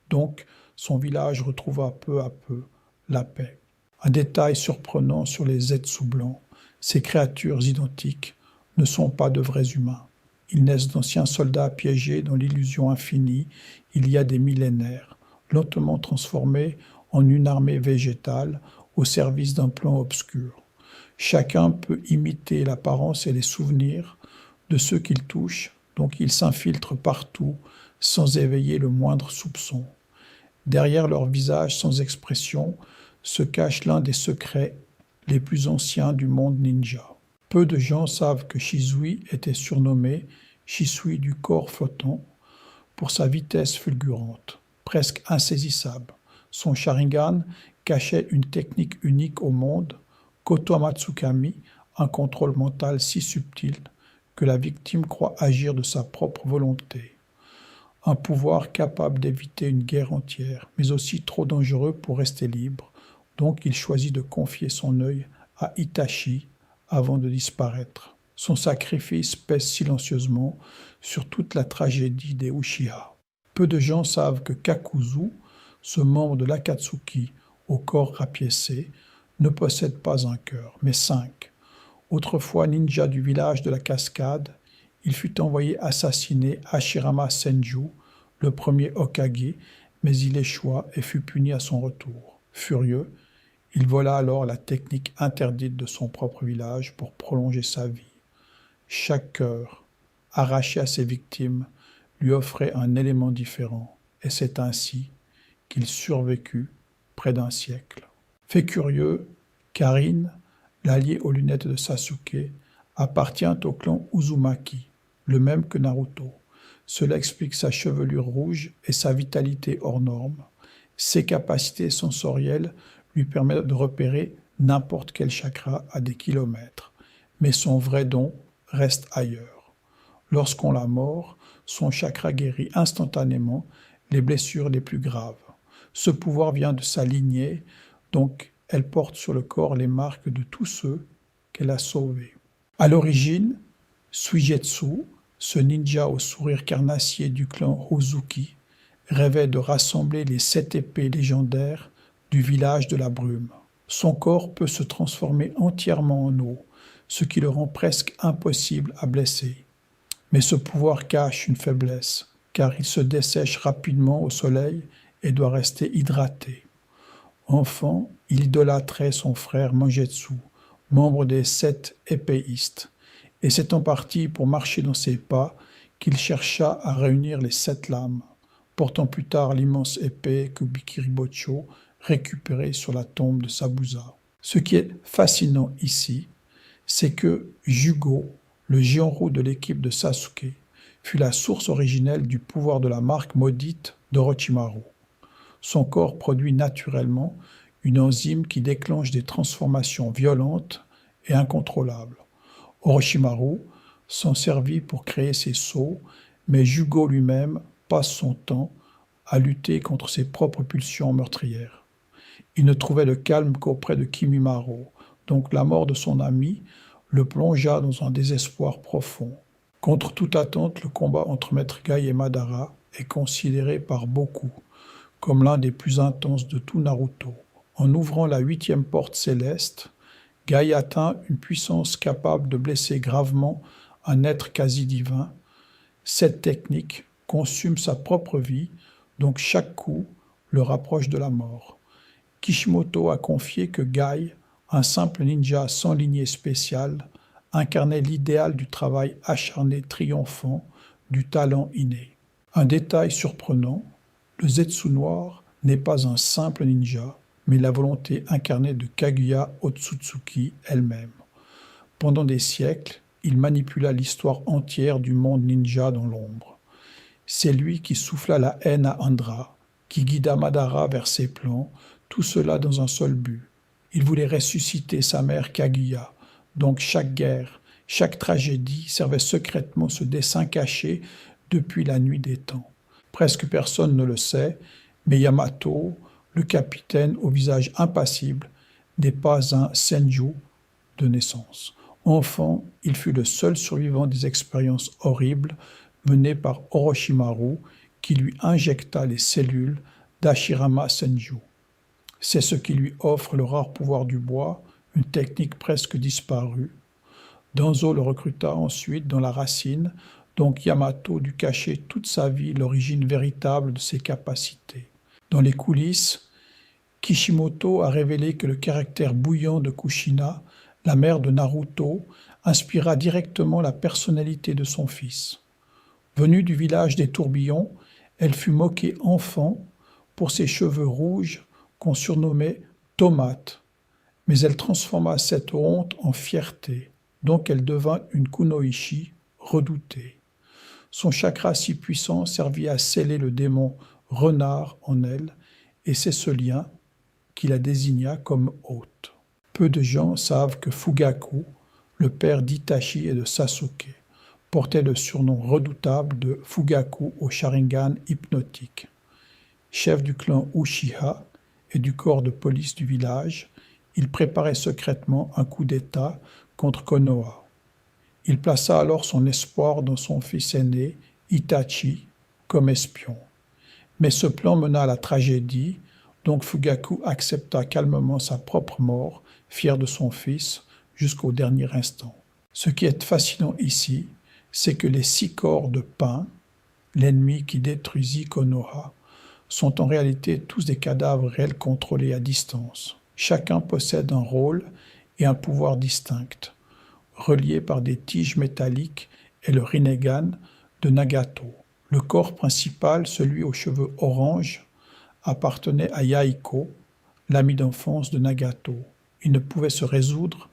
donc son village retrouva peu à peu la paix. Un détail surprenant sur les Zetsu blancs, ces créatures identiques ne sont pas de vrais humains. Ils naissent d'anciens soldats piégés dans l'illusion infinie il y a des millénaires, lentement transformés en une armée végétale au service d'un plan obscur. Chacun peut imiter l'apparence et les souvenirs de ceux qu'il touche, donc ils s'infiltrent partout sans éveiller le moindre soupçon. Derrière leur visage sans expression se cache l'un des secrets les plus anciens du monde ninja. Peu de gens savent que Shisui était surnommé Shisui du corps flottant pour sa vitesse fulgurante, presque insaisissable. Son Sharingan cachait une technique unique au monde, Koto Matsukami, un contrôle mental si subtil que la victime croit agir de sa propre volonté. Un pouvoir capable d'éviter une guerre entière, mais aussi trop dangereux pour rester libre, donc il choisit de confier son œil à Itachi avant de disparaître. Son sacrifice pèse silencieusement sur toute la tragédie des Uchiha. Peu de gens savent que Kakuzu, ce membre de l'Akatsuki au corps rapiécé, ne possède pas un cœur, mais 5. Autrefois ninja du village de la Cascade, il fut envoyé assassiner Hashirama Senju, le premier Hokage, mais il échoua et fut puni à son retour. Furieux, il vola alors la technique interdite de son propre village pour prolonger sa vie. Chaque cœur, arraché à ses victimes, lui offrait un élément différent, et c'est ainsi qu'il survécut près d'un siècle. Fait curieux, Karin, l'allié aux lunettes de Sasuke, appartient au clan Uzumaki, le même que Naruto. Cela explique sa chevelure rouge et sa vitalité hors norme. Ses capacités sensorielles lui permettent de repérer n'importe quel chakra à des kilomètres. Mais son vrai don reste ailleurs. Lorsqu'on la mord, son chakra guérit instantanément les blessures les plus graves. Ce pouvoir vient de sa lignée, donc elle porte sur le corps les marques de tous ceux qu'elle a sauvés. À l'origine, Suigetsu, ce ninja au sourire carnassier du clan Hozuki, rêvait de rassembler les 7 épées légendaires du village de la brume. Son corps peut se transformer entièrement en eau, ce qui le rend presque impossible à blesser. Mais ce pouvoir cache une faiblesse, car il se dessèche rapidement au soleil et doit rester hydraté. Enfant, il idolâtrait son frère Mangetsu, membre des 7 épéistes, et c'est en partie pour marcher dans ses pas qu'il chercha à réunir les 7 lames, portant plus tard l'immense épée Kubikiribocho récupérée sur la tombe de Sabusa. Ce qui est fascinant ici, c'est que Jugo, le géant roux de l'équipe de Sasuke, fut la source originelle du pouvoir de la marque maudite d'Orochimaru. Son corps produit naturellement une enzyme qui déclenche des transformations violentes et incontrôlables. Orochimaru s'en servit pour créer ses sceaux, mais Jugo lui-même passe son temps à lutter contre ses propres pulsions meurtrières. Il ne trouvait le calme qu'auprès de Kimimaro, donc la mort de son ami le plongea dans un désespoir profond. Contre toute attente, le combat entre Maître Gai et Madara est considéré par beaucoup comme l'un des plus intenses de tout Naruto. En ouvrant la 8e porte céleste, Gai atteint une puissance capable de blesser gravement un être quasi divin. Cette technique consume sa propre vie, donc chaque coup le rapproche de la mort. Kishimoto a confié que Gai, un simple ninja sans lignée spéciale, incarnait l'idéal du travail acharné triomphant, du talent inné. Un détail surprenant, le Zetsu noir n'est pas un simple ninja, mais la volonté incarnée de Kaguya Otsutsuki elle-même. Pendant des siècles, il manipula l'histoire entière du monde ninja dans l'ombre. C'est lui qui souffla la haine à Andra, qui guida Madara vers ses plans, tout cela dans un seul but. Il voulait ressusciter sa mère Kaguya, donc chaque guerre, chaque tragédie servait secrètement ce dessein caché depuis la nuit des temps. Presque personne ne le sait, mais Yamato, le capitaine au visage impassible n'est pas un senju de naissance. Enfant, il fut le seul survivant des expériences horribles menées par Orochimaru qui lui injecta les cellules d'Hashirama Senju. C'est ce qui lui offre le rare pouvoir du bois, une technique presque disparue. Danzo le recruta ensuite dans la racine, donc Yamato dut cacher toute sa vie l'origine véritable de ses capacités. Dans les coulisses, Kishimoto a révélé que le caractère bouillant de Kushina, la mère de Naruto, inspira directement la personnalité de son fils. Venue du village des tourbillons, elle fut moquée enfant pour ses cheveux rouges qu'on surnommait tomates, mais elle transforma cette honte en fierté, donc elle devint une kunoichi redoutée. Son chakra si puissant servit à sceller le démon renard en elle, et c'est ce lien qui la désigna comme hôte. Peu de gens savent que Fugaku, le père d'Itachi et de Sasuke, portait le surnom redoutable de Fugaku au Sharingan hypnotique. Chef du clan Uchiha et du corps de police du village, il préparait secrètement un coup d'État contre Konoha. Il plaça alors son espoir dans son fils aîné, Itachi, comme espion. Mais ce plan mena à la tragédie, donc Fugaku accepta calmement sa propre mort, fier de son fils, jusqu'au dernier instant. Ce qui est fascinant ici, c'est que les 6 corps de Pain, l'ennemi qui détruisit Konoha, sont en réalité tous des cadavres réels contrôlés à distance. Chacun possède un rôle et un pouvoir distincts, reliés par des tiges métalliques et le Rinnegan de Nagato. Le corps principal, celui aux cheveux orange, appartenait à Yaiko, l'ami d'enfance de Nagato. Il ne pouvait se résoudre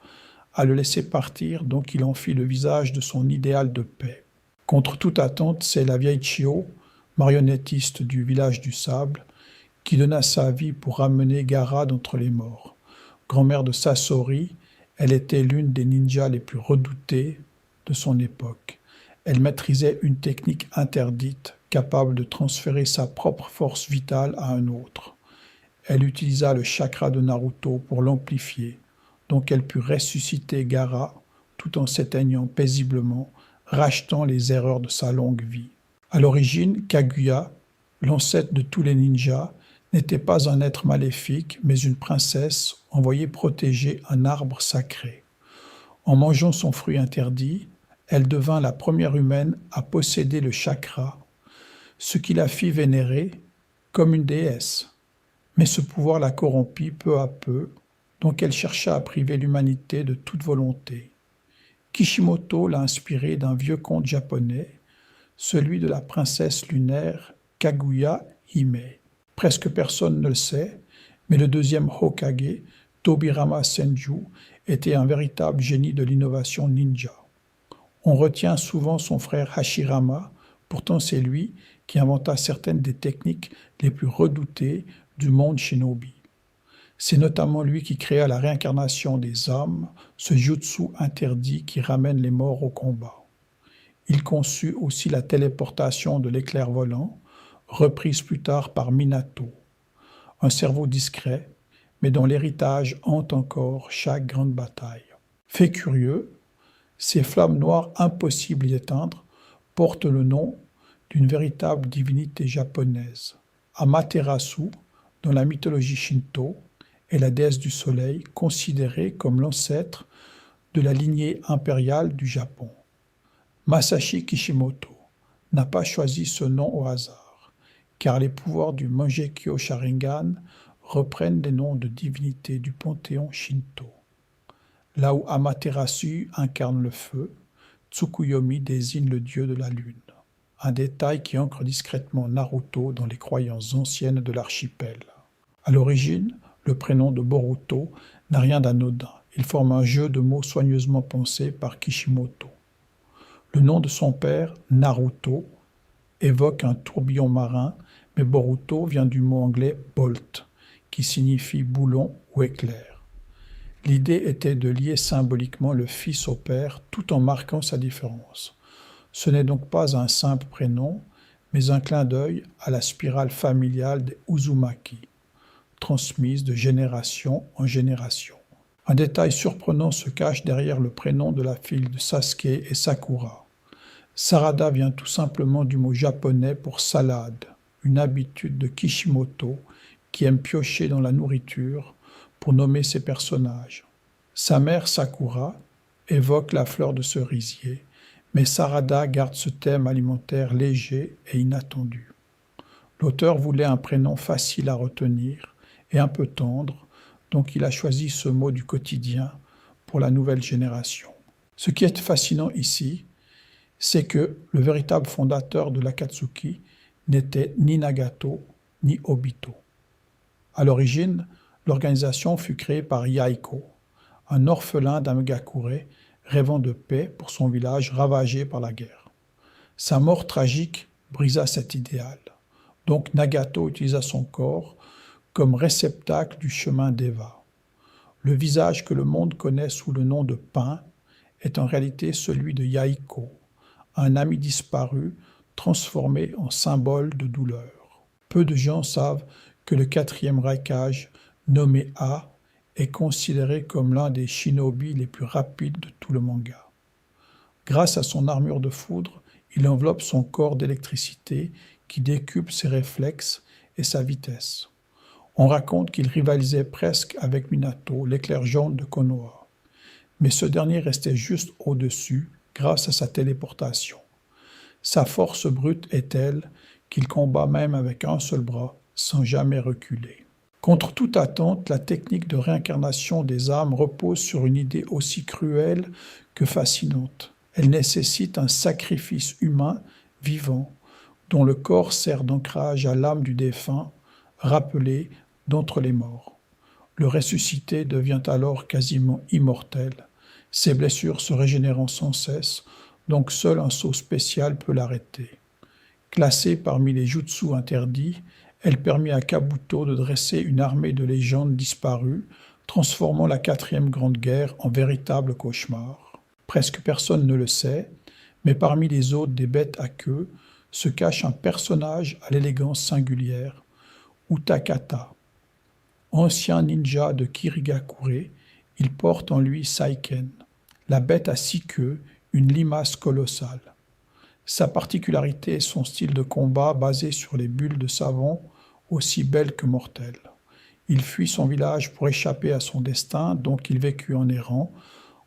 à le laisser partir, donc il en fit le visage de son idéal de paix. Contre toute attente, c'est la vieille Chio, marionnettiste du village du sable, qui donna sa vie pour ramener Gaara d'entre les morts. Grand-mère de Sasori, elle était l'une des ninjas les plus redoutés de son époque. Elle maîtrisait une technique interdite, capable de transférer sa propre force vitale à un autre. Elle utilisa le chakra de Naruto pour l'amplifier, donc elle put ressusciter Gaara tout en s'éteignant paisiblement, rachetant les erreurs de sa longue vie. À l'origine, Kaguya, l'ancêtre de tous les ninjas, n'était pas un être maléfique, mais une princesse envoyée protéger un arbre sacré. En mangeant son fruit interdit, elle devint la première humaine à posséder le chakra, ce qui la fit vénérer comme une déesse. Mais ce pouvoir la corrompit peu à peu, donc elle chercha à priver l'humanité de toute volonté. Kishimoto l'a inspiré d'un vieux conte japonais, celui de la princesse lunaire Kaguya Hime. Presque personne ne le sait, mais le deuxième Hokage, Tobirama Senju, était un véritable génie de l'innovation ninja. On retient souvent son frère Hashirama, pourtant c'est lui qui inventa certaines des techniques les plus redoutées du monde shinobi. C'est notamment lui qui créa la réincarnation des âmes, ce jutsu interdit qui ramène les morts au combat. Il conçut aussi la téléportation de l'éclair volant, reprise plus tard par Minato. Un cerveau discret, mais dont l'héritage hante encore chaque grande bataille. Fait curieux, ces flammes noires impossibles d'éteindre portent le nom d'une véritable divinité japonaise. Amaterasu, dans la mythologie shinto, est la déesse du soleil considérée comme l'ancêtre de la lignée impériale du Japon. Masashi Kishimoto n'a pas choisi ce nom au hasard, car les pouvoirs du Mangekyo Sharingan reprennent des noms de divinités du panthéon shinto. Là où Amaterasu incarne le feu, Tsukuyomi désigne le dieu de la lune, un détail qui ancre discrètement Naruto dans les croyances anciennes de l'archipel. À l'origine, le prénom de Boruto n'a rien d'anodin, il forme un jeu de mots soigneusement pensé par Kishimoto. Le nom de son père, Naruto, évoque un tourbillon marin, mais Boruto vient du mot anglais bolt, qui signifie boulon ou éclair. L'idée était de lier symboliquement le fils au père tout en marquant sa différence. Ce n'est donc pas un simple prénom, mais un clin d'œil à la spirale familiale des Uzumaki. transmise de génération en génération. Un détail surprenant se cache derrière le prénom de la fille de Sasuke et Sakura. Sarada vient tout simplement du mot japonais pour salade, une habitude de Kishimoto qui aime piocher dans la nourriture pour nommer ses personnages. Sa mère Sakura évoque la fleur de cerisier, mais Sarada garde ce thème alimentaire léger et inattendu. L'auteur voulait un prénom facile à retenir et un peu tendre, donc il a choisi ce mot du quotidien pour la nouvelle génération. Ce qui est fascinant ici, c'est que le véritable fondateur de l'Akatsuki n'était ni Nagato ni Obito. À l'origine, l'organisation fut créée par Yaiko, un orphelin d'Amegakure rêvant de paix pour son village ravagé par la guerre. Sa mort tragique brisa cet idéal. Donc Nagato utilisa son corps comme réceptacle du chemin d'Eva. Le visage que le monde connaît sous le nom de Pain est en réalité celui de Yaiko, un ami disparu transformé en symbole de douleur. Peu de gens savent que le 4e Raikage, nommé A, est considéré comme l'un des shinobi les plus rapides de tout le manga. Grâce à son armure de foudre, il enveloppe son corps d'électricité qui décuple ses réflexes et sa vitesse. On raconte qu'il rivalisait presque avec Minato, l'éclair jaune de Konoha. Mais ce dernier restait juste au-dessus grâce à sa téléportation. Sa force brute est telle qu'il combat même avec un seul bras sans jamais reculer. Contre toute attente, la technique de réincarnation des âmes repose sur une idée aussi cruelle que fascinante. Elle nécessite un sacrifice humain vivant, dont le corps sert d'ancrage à l'âme du défunt, rappelé d'entre les morts. Le ressuscité devient alors quasiment immortel, ses blessures se régénérant sans cesse, donc seul un sceau spécial peut l'arrêter. Classée parmi les jutsu interdits, elle permet à Kabuto de dresser une armée de légendes disparues, transformant la 4e Grande Guerre en véritable cauchemar. Presque personne ne le sait, mais parmi les hôtes des bêtes à queue se cache un personnage à l'élégance singulière, Utakata. Ancien ninja de Kirigakure, il porte en lui Saiken, la bête à 6 queues, une limace colossale. Sa particularité est son style de combat basé sur les bulles de savon, aussi belles que mortelles. Il fuit son village pour échapper à son destin, donc il vécut en errant,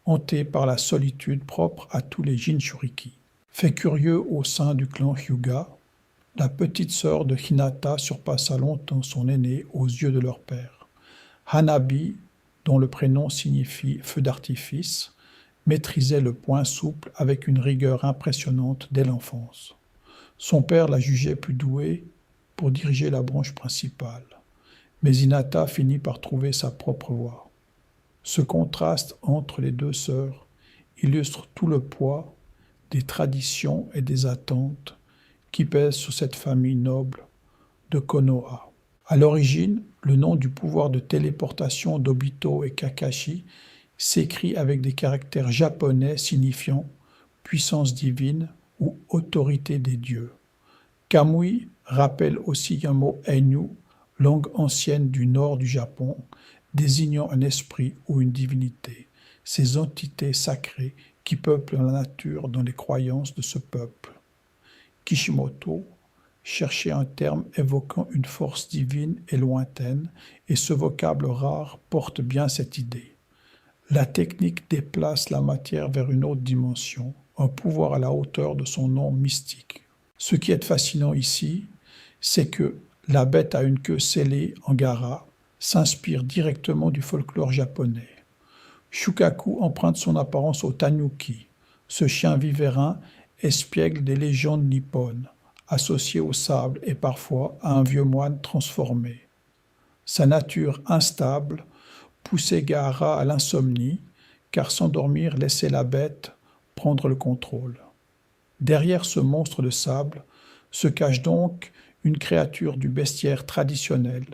hanté par la solitude propre à tous les Jinchuriki. Fait curieux au sein du clan Hyuga, la petite sœur de Hinata surpassa longtemps son aînée aux yeux de leur père. Hanabi, dont le prénom signifie feu d'artifice, maîtrisait le poing souple avec une rigueur impressionnante dès l'enfance. Son père la jugeait plus douée pour diriger la branche principale, mais Hinata finit par trouver sa propre voie. Ce contraste entre les deux sœurs illustre tout le poids des traditions et des attentes qui pèsent sur cette famille noble de Konoha. À l'origine, le nom du pouvoir de téléportation d'Obito et Kakashi s'écrit avec des caractères japonais signifiant puissance divine ou autorité des dieux. Kamui rappelle aussi un mot Ainu, langue ancienne du nord du Japon, désignant un esprit ou une divinité, ces entités sacrées qui peuplent la nature dans les croyances de ce peuple. Kishimoto cherchait un terme évoquant une force divine et lointaine, et ce vocable rare porte bien cette idée. La technique déplace la matière vers une autre dimension, un pouvoir à la hauteur de son nom mystique. Ce qui est fascinant ici, c'est que la bête à une queue scellée en gara s'inspire directement du folklore japonais. Shukaku emprunte son apparence au tanuki, ce chien vivérin espiègle des légendes nippones, associé au sable et parfois à un vieux moine transformé. Sa nature instable poussait Gaara à l'insomnie, car s'endormir laissait la bête prendre le contrôle. Derrière ce monstre de sable se cache donc une créature du bestiaire traditionnel,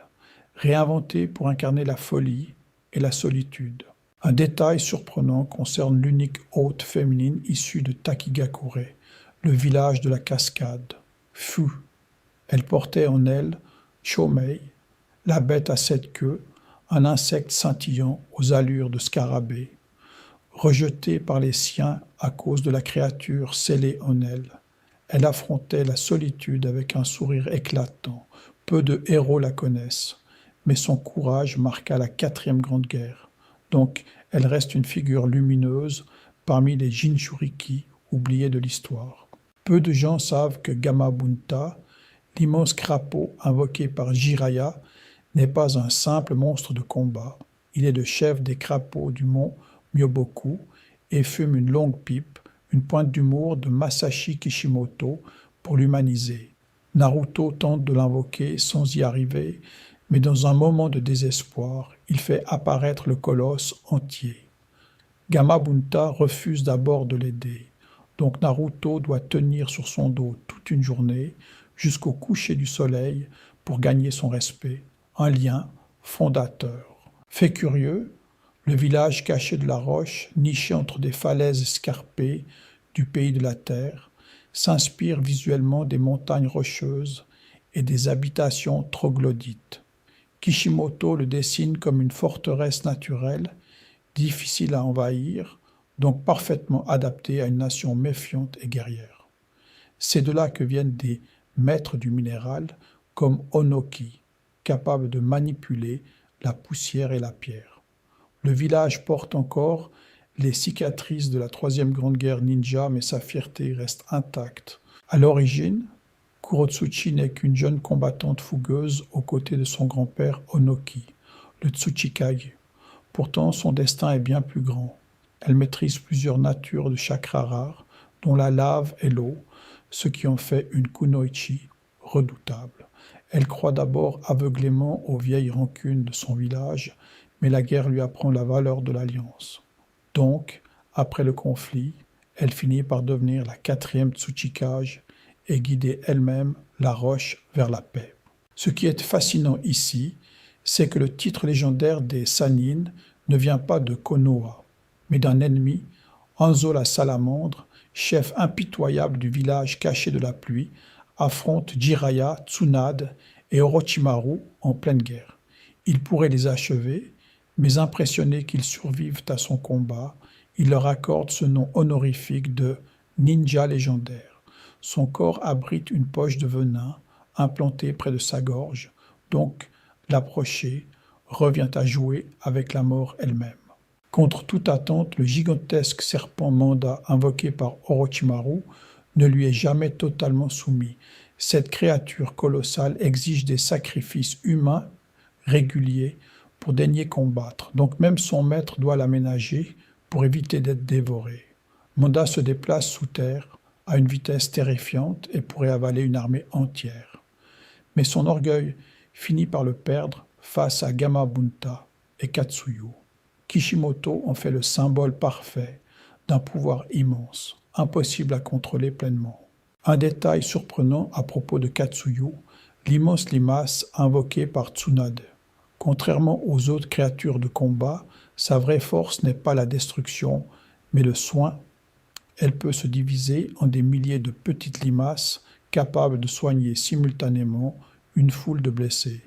réinventée pour incarner la folie et la solitude. Un détail surprenant concerne l'unique hôte féminine issue de Takigakure, le village de la cascade, Fu. Elle portait en elle Chomei, la bête à 7 queues, un insecte scintillant aux allures de scarabée, rejetée par les siens à cause de la créature scellée en elle affrontait la solitude avec un sourire éclatant. Peu de héros la connaissent, mais son courage marqua la 4e Grande Guerre. Donc, elle reste une figure lumineuse parmi les Jinchuriki oubliés de l'histoire. Peu de gens savent que Gamabunta, l'immense crapaud invoqué par Jiraiya, n'est pas un simple monstre de combat. Il est le chef des crapauds du mont Myoboku et fume une longue pipe, une pointe d'humour de Masashi Kishimoto pour l'humaniser. Naruto tente de l'invoquer sans y arriver, mais dans un moment de désespoir, il fait apparaître le colosse entier. Gamabunta refuse d'abord de l'aider, donc Naruto doit tenir sur son dos toute une journée, jusqu'au coucher du soleil, pour gagner son respect, un lien fondateur. Fait curieux, le village caché de la roche, niché entre des falaises escarpées du pays de la terre, s'inspire visuellement des montagnes rocheuses et des habitations troglodytes. Kishimoto le dessine comme une forteresse naturelle, difficile à envahir, donc parfaitement adaptée à une nation méfiante et guerrière. C'est de là que viennent des maîtres du minéral comme Onoki, capables de manipuler la poussière et la pierre. Le village porte encore les cicatrices de la 3e Grande Guerre ninja, mais sa fierté reste intacte. À l'origine, Kurotsuchi n'est qu'une jeune combattante fougueuse aux côtés de son grand-père Onoki, le Tsuchikage. Pourtant, son destin est bien plus grand. Elle maîtrise plusieurs natures de chakras rares, dont la lave et l'eau, ce qui en fait une kunoichi redoutable. Elle croit d'abord aveuglément aux vieilles rancunes de son village, mais la guerre lui apprend la valeur de l'alliance. Donc, après le conflit, elle finit par devenir la 4e Tsuchikage et guider elle-même la roche vers la paix. Ce qui est fascinant ici, c'est que le titre légendaire des Sannin ne vient pas de Konoha, mais d'un ennemi, Hanzo la salamandre, chef impitoyable du village caché de la pluie, affronte Jiraiya, Tsunade et Orochimaru en pleine guerre. Il pourrait les achever, mais impressionnés qu'ils survivent à son combat, il leur accorde ce nom honorifique de ninja légendaire. Son corps abrite une poche de venin implantée près de sa gorge, donc l'approcher revient à jouer avec la mort elle-même. Contre toute attente, le gigantesque serpent Manda invoqué par Orochimaru ne lui est jamais totalement soumis. Cette créature colossale exige des sacrifices humains réguliers pour daigner combattre, donc même son maître doit l'aménager pour éviter d'être dévoré. Manda se déplace sous terre à une vitesse terrifiante et pourrait avaler une armée entière. Mais son orgueil finit par le perdre face à Gamabunta et Katsuyu. Kishimoto en fait le symbole parfait d'un pouvoir immense, impossible à contrôler pleinement. Un détail surprenant à propos de Katsuyu, l'immense limace invoquée par Tsunade. Contrairement aux autres créatures de combat, sa vraie force n'est pas la destruction, mais le soin. Elle peut se diviser en des milliers de petites limaces capables de soigner simultanément une foule de blessés.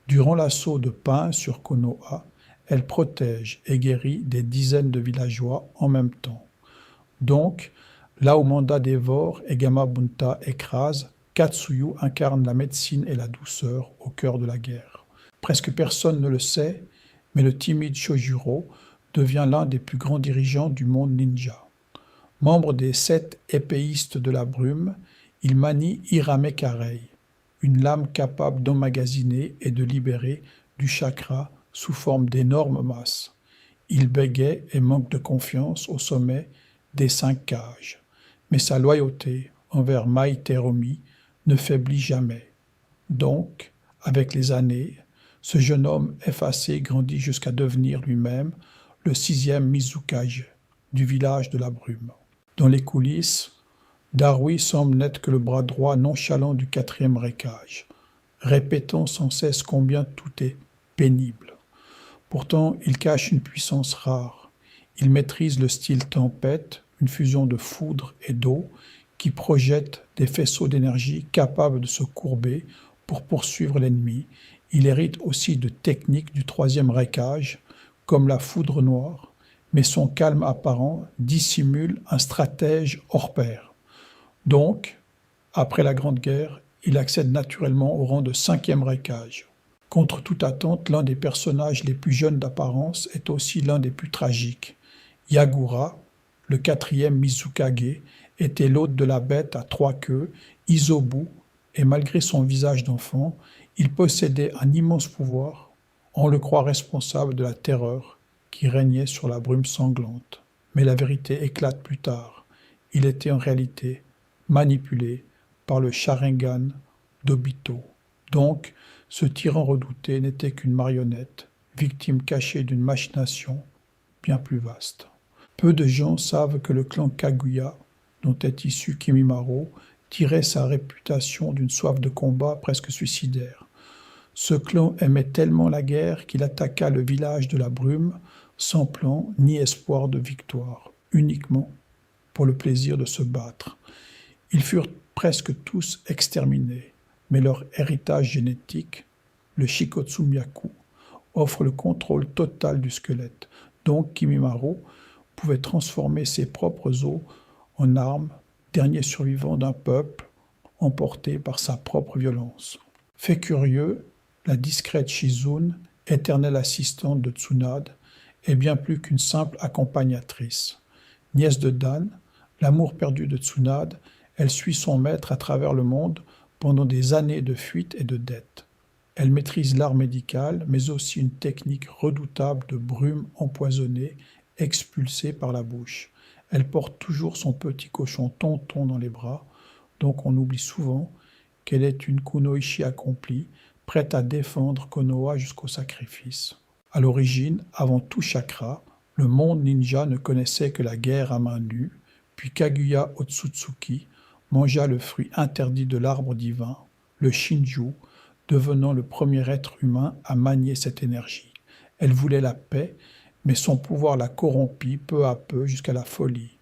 Durant l'assaut de Pain sur Konoha, elle protège et guérit des dizaines de villageois en même temps. Donc, là où Manda dévore et Gamabunta écrase, Katsuyu incarne la médecine et la douceur au cœur de la guerre. Presque personne ne le sait, mais le timide Shojuro devient l'un des plus grands dirigeants du monde ninja. Membre des 7 épéistes de la brume, il manie Hirame Karei, une lame capable d'emmagasiner et de libérer du chakra sous forme d'énormes masses. Il bégaie et manque de confiance au sommet des 5 cages, mais sa loyauté envers Mai Teromi ne faiblit jamais. Donc, avec les années, ce jeune homme effacé grandit jusqu'à devenir lui-même le 6e Mizukage du village de la brume. Dans les coulisses, Darui semble n'être que le bras droit nonchalant du 4e Raikage, répétant sans cesse combien tout est pénible. Pourtant, il cache une puissance rare. Il maîtrise le style tempête, une fusion de foudre et d'eau qui projette des faisceaux d'énergie capables de se courber pour poursuivre l'ennemi. Il hérite aussi de techniques du troisième Raikage, comme la foudre noire, mais son calme apparent dissimule un stratège hors pair. Donc, après la Grande Guerre, il accède naturellement au rang de 5e Raikage. Contre toute attente, l'un des personnages les plus jeunes d'apparence est aussi l'un des plus tragiques. Yagura, le 4e Mizukage, était l'hôte de la bête à 3 queues, Izobu, et malgré son visage d'enfant, il possédait un immense pouvoir. On le croit responsable de la terreur qui régnait sur la brume sanglante. Mais la vérité éclate plus tard. Il était en réalité manipulé par le Sharingan d'Obito. Donc, ce tyran redouté n'était qu'une marionnette, victime cachée d'une machination bien plus vaste. Peu de gens savent que le clan Kaguya, dont est issu Kimimaro, tirait sa réputation d'une soif de combat presque suicidaire. Ce clan aimait tellement la guerre qu'il attaqua le village de la Brume sans plan ni espoir de victoire, uniquement pour le plaisir de se battre. Ils furent presque tous exterminés, mais leur héritage génétique, le Shikotsu-myaku, offre le contrôle total du squelette. Donc Kimimaro pouvait transformer ses propres os en armes, dernier survivant d'un peuple emporté par sa propre violence. Fait curieux, la discrète Shizune, éternelle assistante de Tsunade, est bien plus qu'une simple accompagnatrice. Nièce de Dan, l'amour perdu de Tsunade, elle suit son maître à travers le monde pendant des années de fuite et de dette. Elle maîtrise l'art médical, mais aussi une technique redoutable de brume empoisonnée expulsée par la bouche. Elle porte toujours son petit cochon Tonton dans les bras, donc on oublie souvent qu'elle est une kunoichi accomplie, prête à défendre Konoha jusqu'au sacrifice. À l'origine, avant tout chakra, le monde ninja ne connaissait que la guerre à main nue, puis Kaguya Otsutsuki mangea le fruit interdit de l'arbre divin, le Shinju, devenant le premier être humain à manier cette énergie. Elle voulait la paix, mais son pouvoir la corrompit peu à peu jusqu'à la folie.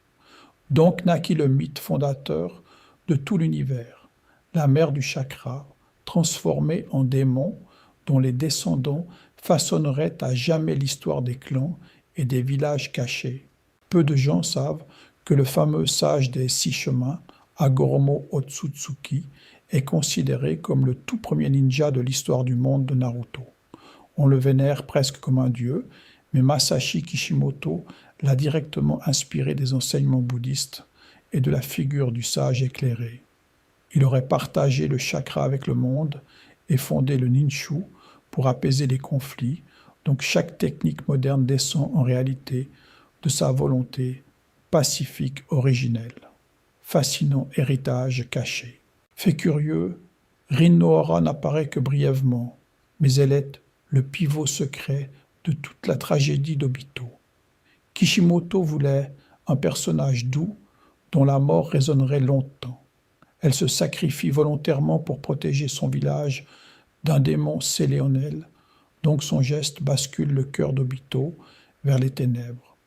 Donc naquit le mythe fondateur de tout l'univers, la mère du chakra, transformée en démon, dont les descendants façonneraient à jamais l'histoire des clans et des villages cachés. Peu de gens savent que le fameux sage des 6 chemins, Hagoromo Otsutsuki, est considéré comme le tout premier ninja de l'histoire du monde de Naruto. On le vénère presque comme un dieu, mais Masashi Kishimoto l'a directement inspiré des enseignements bouddhistes et de la figure du sage éclairé. Il aurait partagé le chakra avec le monde et fondé le ninshu pour apaiser les conflits, donc chaque technique moderne descend en réalité de sa volonté pacifique originelle. Fascinant héritage caché. Fait curieux, Rin Nohara n'apparaît que brièvement, mais elle est le pivot secret de toute la tragédie d'Obito. Kishimoto voulait un personnage doux dont la mort résonnerait longtemps. Elle se sacrifie volontairement pour protéger son village d'un démon séléonel, donc son geste bascule le cœur d'Obito vers les ténèbres.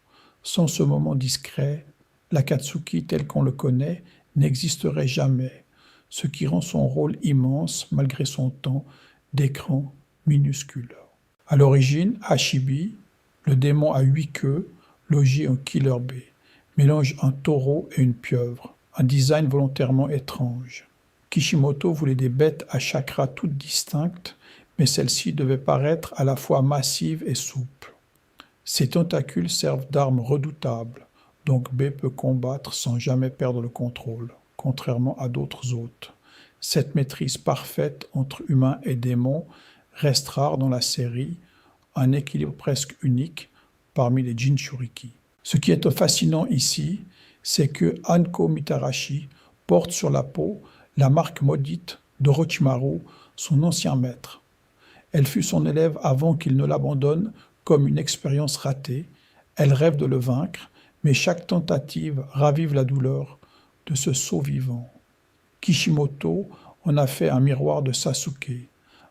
Sans ce moment discret, l'Akatsuki tel qu'on le connaît n'existerait jamais, ce qui rend son rôle immense malgré son temps d'écran minuscule. À l'origine, Hashibi, le démon à 8 queues, logis en Killer Bee, mélange un taureau et une pieuvre, un design volontairement étrange. Kishimoto voulait des bêtes à chakras toutes distinctes, mais celles-ci devaient paraître à la fois massives et souples. Ces tentacules servent d'armes redoutables, donc B peut combattre sans jamais perdre le contrôle, contrairement à d'autres hôtes. Cette maîtrise parfaite entre humains et démons reste rare dans la série, un équilibre presque unique parmi les Jinchuriki. Ce qui est fascinant ici, c'est que Hanko Mitarashi porte sur la peau la marque maudite d'Orochimaru, son ancien maître. Elle fut son élève avant qu'il ne l'abandonne comme une expérience ratée. Elle rêve de le vaincre, mais chaque tentative ravive la douleur de ce sceau vivant. Kishimoto en a fait un miroir de Sasuke,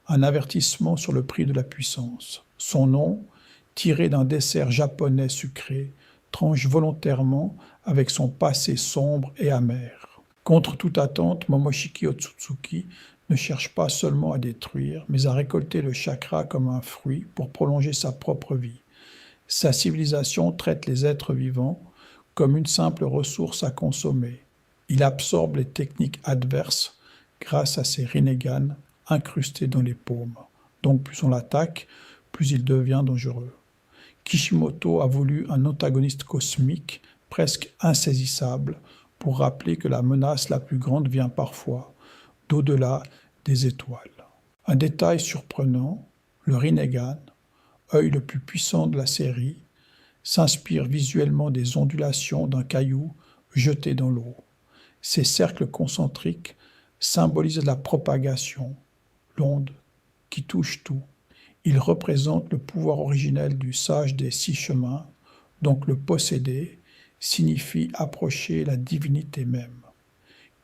un avertissement sur le prix de la puissance. Son nom, tiré d'un dessert japonais sucré, tranche volontairement avec son passé sombre et amer. Contre toute attente, Momoshiki Otsutsuki ne cherche pas seulement à détruire, mais à récolter le chakra comme un fruit pour prolonger sa propre vie. Sa civilisation traite les êtres vivants comme une simple ressource à consommer. Il absorbe les techniques adverses grâce à ses Rinnegan incrustés dans les paumes. Donc plus on l'attaque, plus il devient dangereux. Kishimoto a voulu un antagoniste cosmique presque insaisissable pour rappeler que la menace la plus grande vient parfois d'au-delà des étoiles. Un détail surprenant, le Rinnegan, œil le plus puissant de la série, s'inspire visuellement des ondulations d'un caillou jeté dans l'eau. Ces cercles concentriques symbolisent la propagation, l'onde qui touche tout. Ils représentent le pouvoir originel du sage des 6 chemins, donc le posséder signifie approcher la divinité même.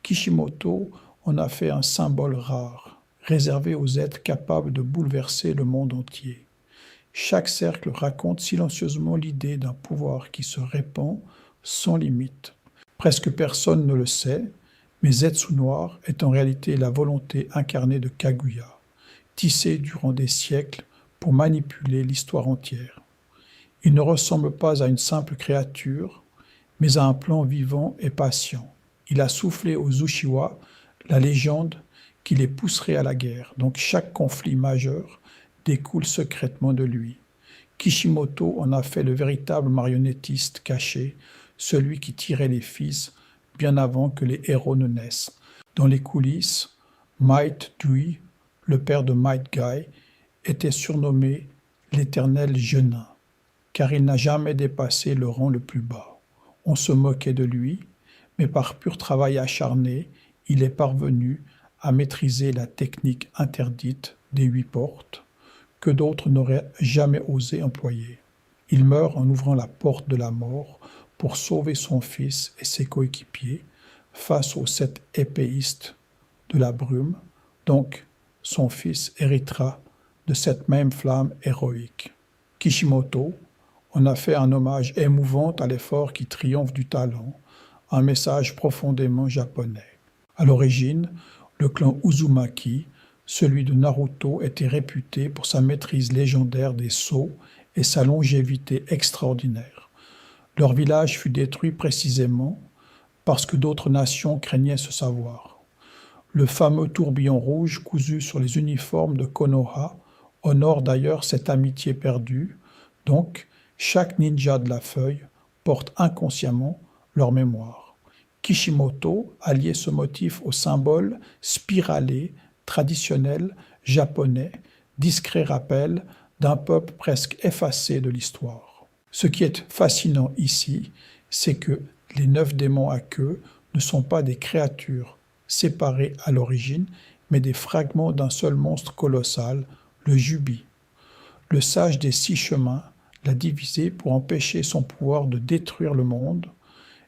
Kishimoto en a fait un symbole rare, réservé aux êtres capables de bouleverser le monde entier. Chaque cercle raconte silencieusement l'idée d'un pouvoir qui se répand sans limite. Presque personne ne le sait, mais Zetsu Noir est en réalité la volonté incarnée de Kaguya, tissée durant des siècles pour manipuler l'histoire entière. Il ne ressemble pas à une simple créature, mais à un plan vivant et patient. Il a soufflé aux Uchiwa la légende qui les pousserait à la guerre, donc chaque conflit majeur découle secrètement de lui. Kishimoto en a fait le véritable marionnettiste caché, celui qui tirait les fils bien avant que les héros ne naissent. Dans les coulisses, Might Dui, le père de Might Guy, était surnommé l'éternel Genin, car il n'a jamais dépassé le rang le plus bas. On se moquait de lui, mais par pur travail acharné, il est parvenu à maîtriser la technique interdite des 8 portes, que d'autres n'auraient jamais osé employer. Il meurt en ouvrant la porte de la mort pour sauver son fils et ses coéquipiers face aux 7 épéistes de la brume, donc son fils héritera de cette même flamme héroïque. Kishimoto en a fait un hommage émouvant à l'effort qui triomphe du talent, un message profondément japonais. À l'origine, le clan Uzumaki, celui de Naruto, était réputé pour sa maîtrise légendaire des sauts et sa longévité extraordinaire. Leur village fut détruit précisément parce que d'autres nations craignaient ce savoir. Le fameux tourbillon rouge cousu sur les uniformes de Konoha honore d'ailleurs cette amitié perdue, donc chaque ninja de la feuille porte inconsciemment leur mémoire. Kishimoto a lié ce motif au symbole spiralé traditionnel japonais, discret rappel d'un peuple presque effacé de l'histoire. Ce qui est fascinant ici, c'est que les 9 démons à queue ne sont pas des créatures séparées à l'origine, mais des fragments d'un seul monstre colossal, le Jubi. Le sage des 6 chemins l'a divisé pour empêcher son pouvoir de détruire le monde.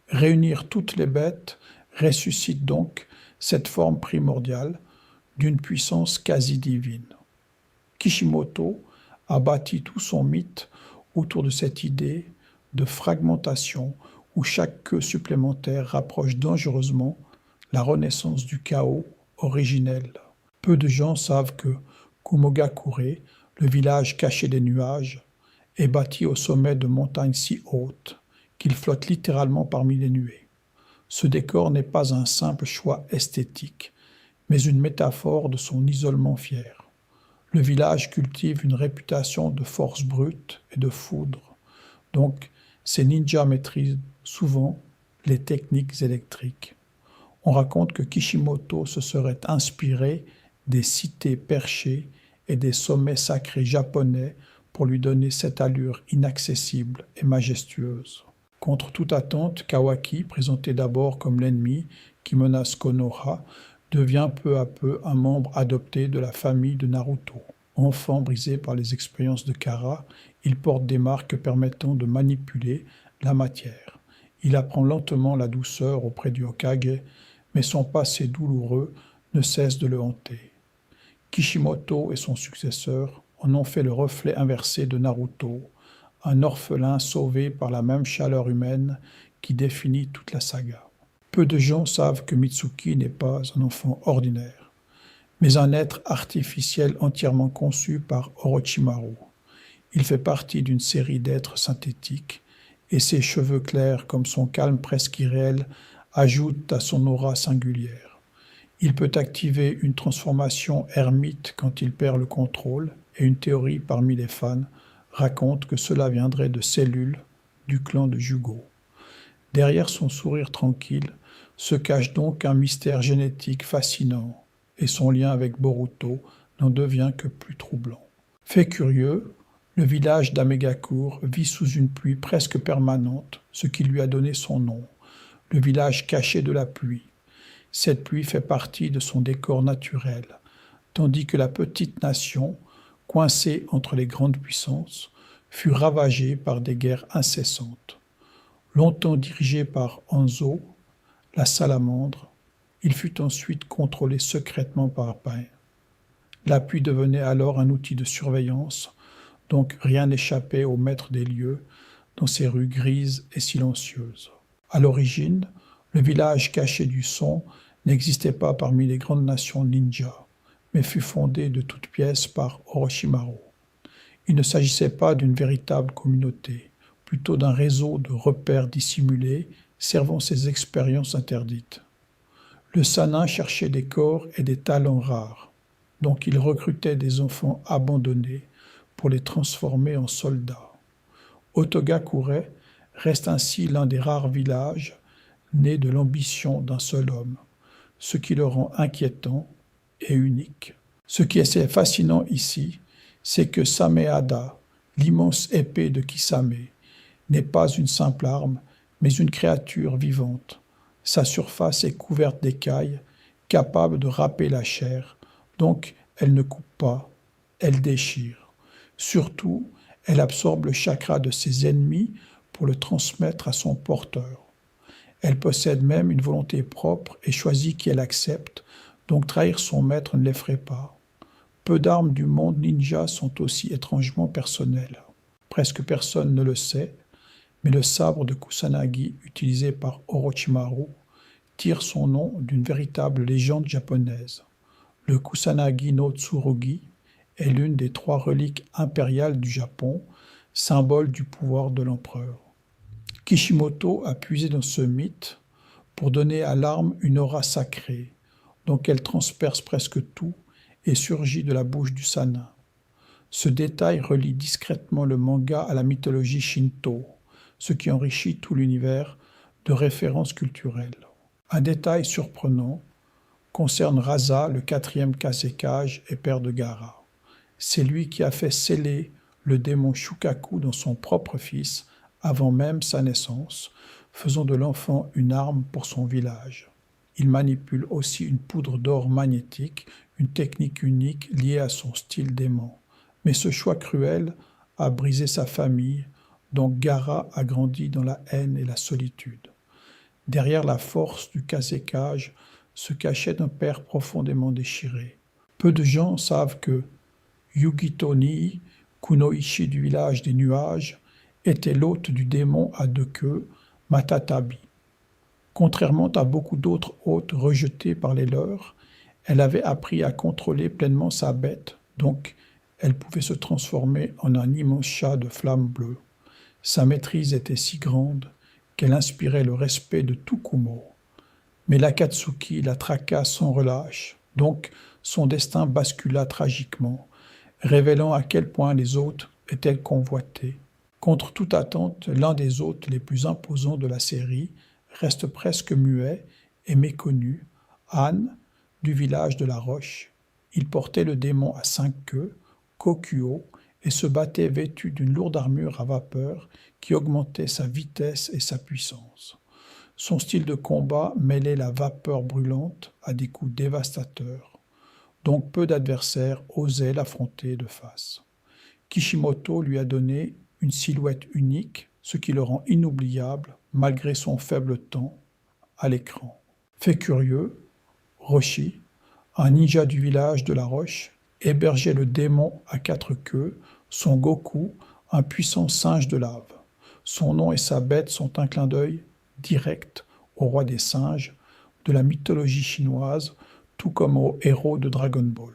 Réunir toutes les bêtes ressuscite donc cette forme primordiale d'une puissance quasi divine. Kishimoto a bâti tout son mythe autour de cette idée de fragmentation où chaque queue supplémentaire rapproche dangereusement la renaissance du chaos originel. Peu de gens savent que Kumogakure, le village caché des nuages, est bâti au sommet de montagnes si hautes qu'il flotte littéralement parmi les nuées. Ce décor n'est pas un simple choix esthétique, mais une métaphore de son isolement fier. Le village cultive une réputation de force brute et de foudre, donc ces ninjas maîtrisent souvent les techniques électriques. On raconte que Kishimoto se serait inspiré des cités perchées et des sommets sacrés japonais pour lui donner cette allure inaccessible et majestueuse. Contre toute attente, Kawaki, présenté d'abord comme l'ennemi qui menace Konoha, devient peu à peu un membre adopté de la famille de Naruto. Enfant brisé par les expériences de Kara, il porte des marques permettant de manipuler la matière. Il apprend lentement la douceur auprès du Hokage, mais son passé douloureux ne cesse de le hanter. Kishimoto et son successeur en ont fait le reflet inversé de Naruto, un orphelin sauvé par la même chaleur humaine qui définit toute la saga. Peu de gens savent que Mitsuki n'est pas un enfant ordinaire, mais un être artificiel entièrement conçu par Orochimaru. Il fait partie d'une série d'êtres synthétiques, et ses cheveux clairs, comme son calme presque irréel, ajoutent à son aura singulière. Il peut activer une transformation ermite quand il perd le contrôle, et une théorie parmi les fans raconte que cela viendrait de cellules du clan de Jugo. Derrière son sourire tranquille se cache donc un mystère génétique fascinant, et son lien avec Boruto n'en devient que plus troublant. Fait curieux, le village d'Amegakure vit sous une pluie presque permanente, ce qui lui a donné son nom, le village caché de la pluie. Cette pluie fait partie de son décor naturel, tandis que la petite nation, coincée entre les grandes puissances, fut ravagée par des guerres incessantes. Longtemps dirigé par Hanzo, la salamandre, il fut ensuite contrôlé secrètement par Pain. La pluie devenait alors un outil de surveillance, donc rien n'échappait au maître des lieux dans ces rues grises et silencieuses. À l'origine, le village caché du son n'existait pas parmi les grandes nations ninja, mais fut fondé de toutes pièces par Orochimaru. Il ne s'agissait pas d'une véritable communauté, plutôt d'un réseau de repères dissimulés servant ses expériences interdites. Le Sannin cherchait des corps et des talents rares, donc il recrutait des enfants abandonnés pour les transformer en soldats. Otogakure reste ainsi l'un des rares villages nés de l'ambition d'un seul homme, ce qui le rend inquiétant et unique. Ce qui est assez fascinant ici, c'est que Sameada, l'immense épée de Kisame, n'est pas une simple arme, mais une créature vivante. Sa surface est couverte d'écailles, capable de râper la chair, donc elle ne coupe pas, elle déchire. Surtout, elle absorbe le chakra de ses ennemis pour le transmettre à son porteur. Elle possède même une volonté propre et choisit qui elle accepte, donc trahir son maître ne l'effraie pas. Peu d'armes du monde ninja sont aussi étrangement personnelles. Presque personne ne le sait, mais le sabre de Kusanagi utilisé par Orochimaru tire son nom d'une véritable légende japonaise. Le Kusanagi no Tsurugi est l'une des 3 reliques impériales du Japon, symbole du pouvoir de l'empereur. Kishimoto a puisé dans ce mythe pour donner à l'arme une aura sacrée, donc elle transperce presque tout et surgit de la bouche du Sannin. Ce détail relie discrètement le manga à la mythologie Shinto, ce qui enrichit tout l'univers de références culturelles. Un détail surprenant concerne Rasa, le 4e Kazekage et père de Gaara. C'est lui qui a fait sceller le démon Shukaku dans son propre fils avant même sa naissance, faisant de l'enfant une arme pour son village. Il manipule aussi une poudre d'or magnétique, une technique unique liée à son style d'aimant. Mais ce choix cruel a brisé sa famille, donc Gaara a grandi dans la haine et la solitude. Derrière la force du Kazekage se cachait un père profondément déchiré. Peu de gens savent que Yugito Nii, Kunoichi du village des nuages, était l'hôte du démon à 2 queues, Matatabi. Contrairement à beaucoup d'autres hôtes rejetés par les leurs, elle avait appris à contrôler pleinement sa bête, donc elle pouvait se transformer en un immense chat de flammes bleues. Sa maîtrise était si grande qu'elle inspirait le respect de tout Kumo. Mais l'Akatsuki la traqua sans relâche, donc son destin bascula tragiquement, révélant à quel point les hôtes étaient convoités. Contre toute attente, l'un des hôtes les plus imposants de la série reste presque muet et méconnu, Han, du village de la Roche. Il portait le démon à 5 queues, Kokuo, et se battait vêtu d'une lourde armure à vapeur qui augmentait sa vitesse et sa puissance. Son style de combat mêlait la vapeur brûlante à des coups dévastateurs, donc peu d'adversaires osaient l'affronter de face. Kishimoto lui a donné une silhouette unique, ce qui le rend inoubliable malgré son faible temps à l'écran. Fait curieux, Roshi, un ninja du village de la Roche, hébergeait le démon à 4 queues, son Goku, un puissant singe de lave. Son nom et sa bête sont un clin d'œil direct au roi des singes de la mythologie chinoise, tout comme aux héros de Dragon Ball.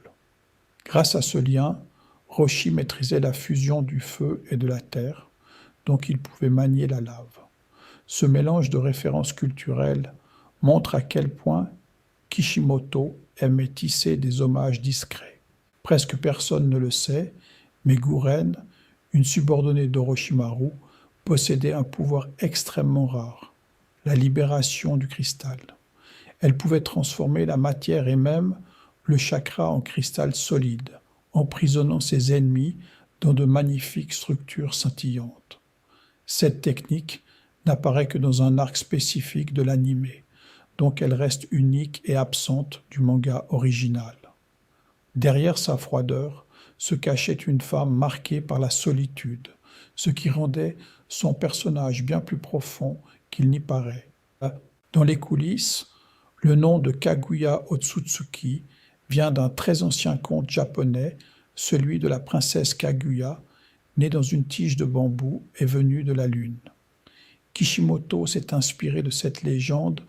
Grâce à ce lien, Roshi maîtrisait la fusion du feu et de la terre, donc il pouvait manier la lave. Ce mélange de références culturelles montre à quel point Kishimoto aimait tisser des hommages discrets. Presque personne ne le sait, mais Guren, une subordonnée d'Orochimaru, possédait un pouvoir extrêmement rare, la libération du cristal. Elle pouvait transformer la matière et même le chakra en cristal solide, emprisonnant ses ennemis dans de magnifiques structures scintillantes. Cette technique n'apparaît que dans un arc spécifique de l'anime, donc elle reste unique et absente du manga original. Derrière sa froideur se cachait une femme marquée par la solitude, ce qui rendait son personnage bien plus profond qu'il n'y paraît. Dans les coulisses, le nom de Kaguya Otsutsuki vient d'un très ancien conte japonais, celui de la princesse Kaguya, née dans une tige de bambou et venue de la lune. Kishimoto s'est inspiré de cette légende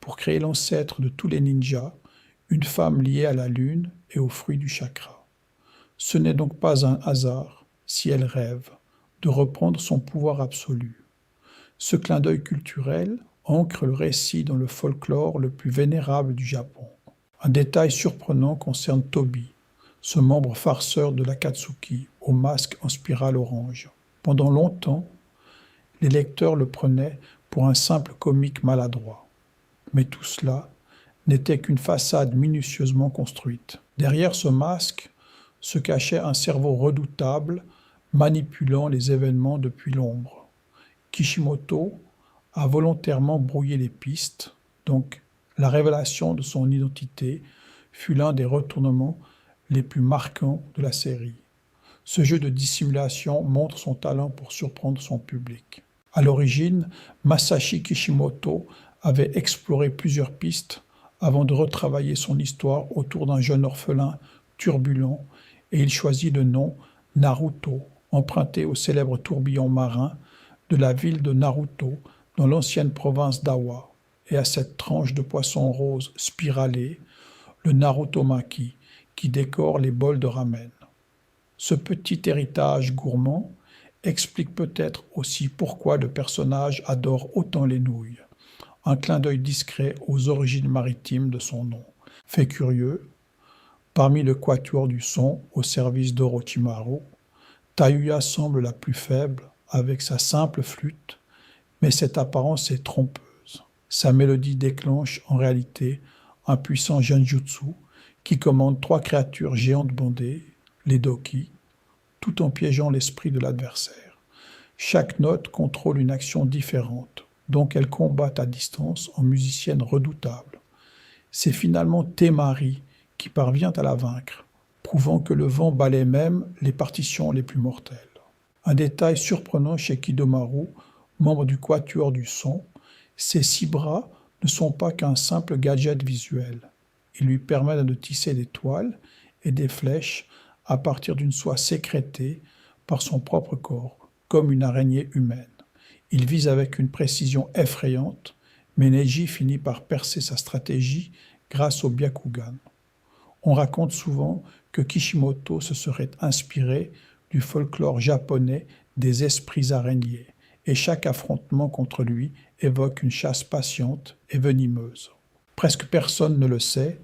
pour créer l'ancêtre de tous les ninjas, une femme liée à la lune et aux fruits du chakra. Ce n'est donc pas un hasard si elle rêve de reprendre son pouvoir absolu. Ce clin d'œil culturel ancre le récit dans le folklore le plus vénérable du Japon. Un détail surprenant concerne Tobi, ce membre farceur de l'Akatsuki, au masque en spirale orange. Pendant longtemps, les lecteurs le prenaient pour un simple comique maladroit. Mais tout cela n'était qu'une façade minutieusement construite. Derrière ce masque se cachait un cerveau redoutable, manipulant les événements depuis l'ombre. Kishimoto a volontairement brouillé les pistes, donc la révélation de son identité fut l'un des retournements les plus marquants de la série. Ce jeu de dissimulation montre son talent pour surprendre son public. À l'origine, Masashi Kishimoto avait exploré plusieurs pistes avant de retravailler son histoire autour d'un jeune orphelin turbulent, et il choisit le nom Naruto, emprunté au célèbre tourbillon marin de la ville de Naruto dans l'ancienne province d'Awa, et à cette tranche de poisson rose spiralée, le Narutomaki, qui décore les bols de ramen. Ce petit héritage gourmand explique peut-être aussi pourquoi le personnage adore autant les nouilles. Un clin d'œil discret aux origines maritimes de son nom. Fait curieux, parmi le quatuor du son au service d'Orochimaru, Tayuya semble la plus faible avec sa simple flûte, mais cette apparence est trompeuse. Sa mélodie déclenche en réalité un puissant genjutsu qui commande 3 créatures géantes bandées, les Doki, tout en piégeant l'esprit de l'adversaire. Chaque note contrôle une action différente, donc elle combat à distance en musicienne redoutable. C'est finalement Temari qui parvient à la vaincre, prouvant que le vent balaie même les partitions les plus mortelles. Un détail surprenant chez Kidomaru, membre du quatuor du son, ses 6 bras ne sont pas qu'un simple gadget visuel. Ils lui permettent de tisser des toiles et des flèches à partir d'une soie sécrétée par son propre corps, comme une araignée humaine. Il vise avec une précision effrayante, mais Neji finit par percer sa stratégie grâce au Byakugan. On raconte souvent que Kishimoto se serait inspiré du folklore japonais des esprits araignées, et chaque affrontement contre lui évoque une chasse patiente et venimeuse. Presque personne ne le sait,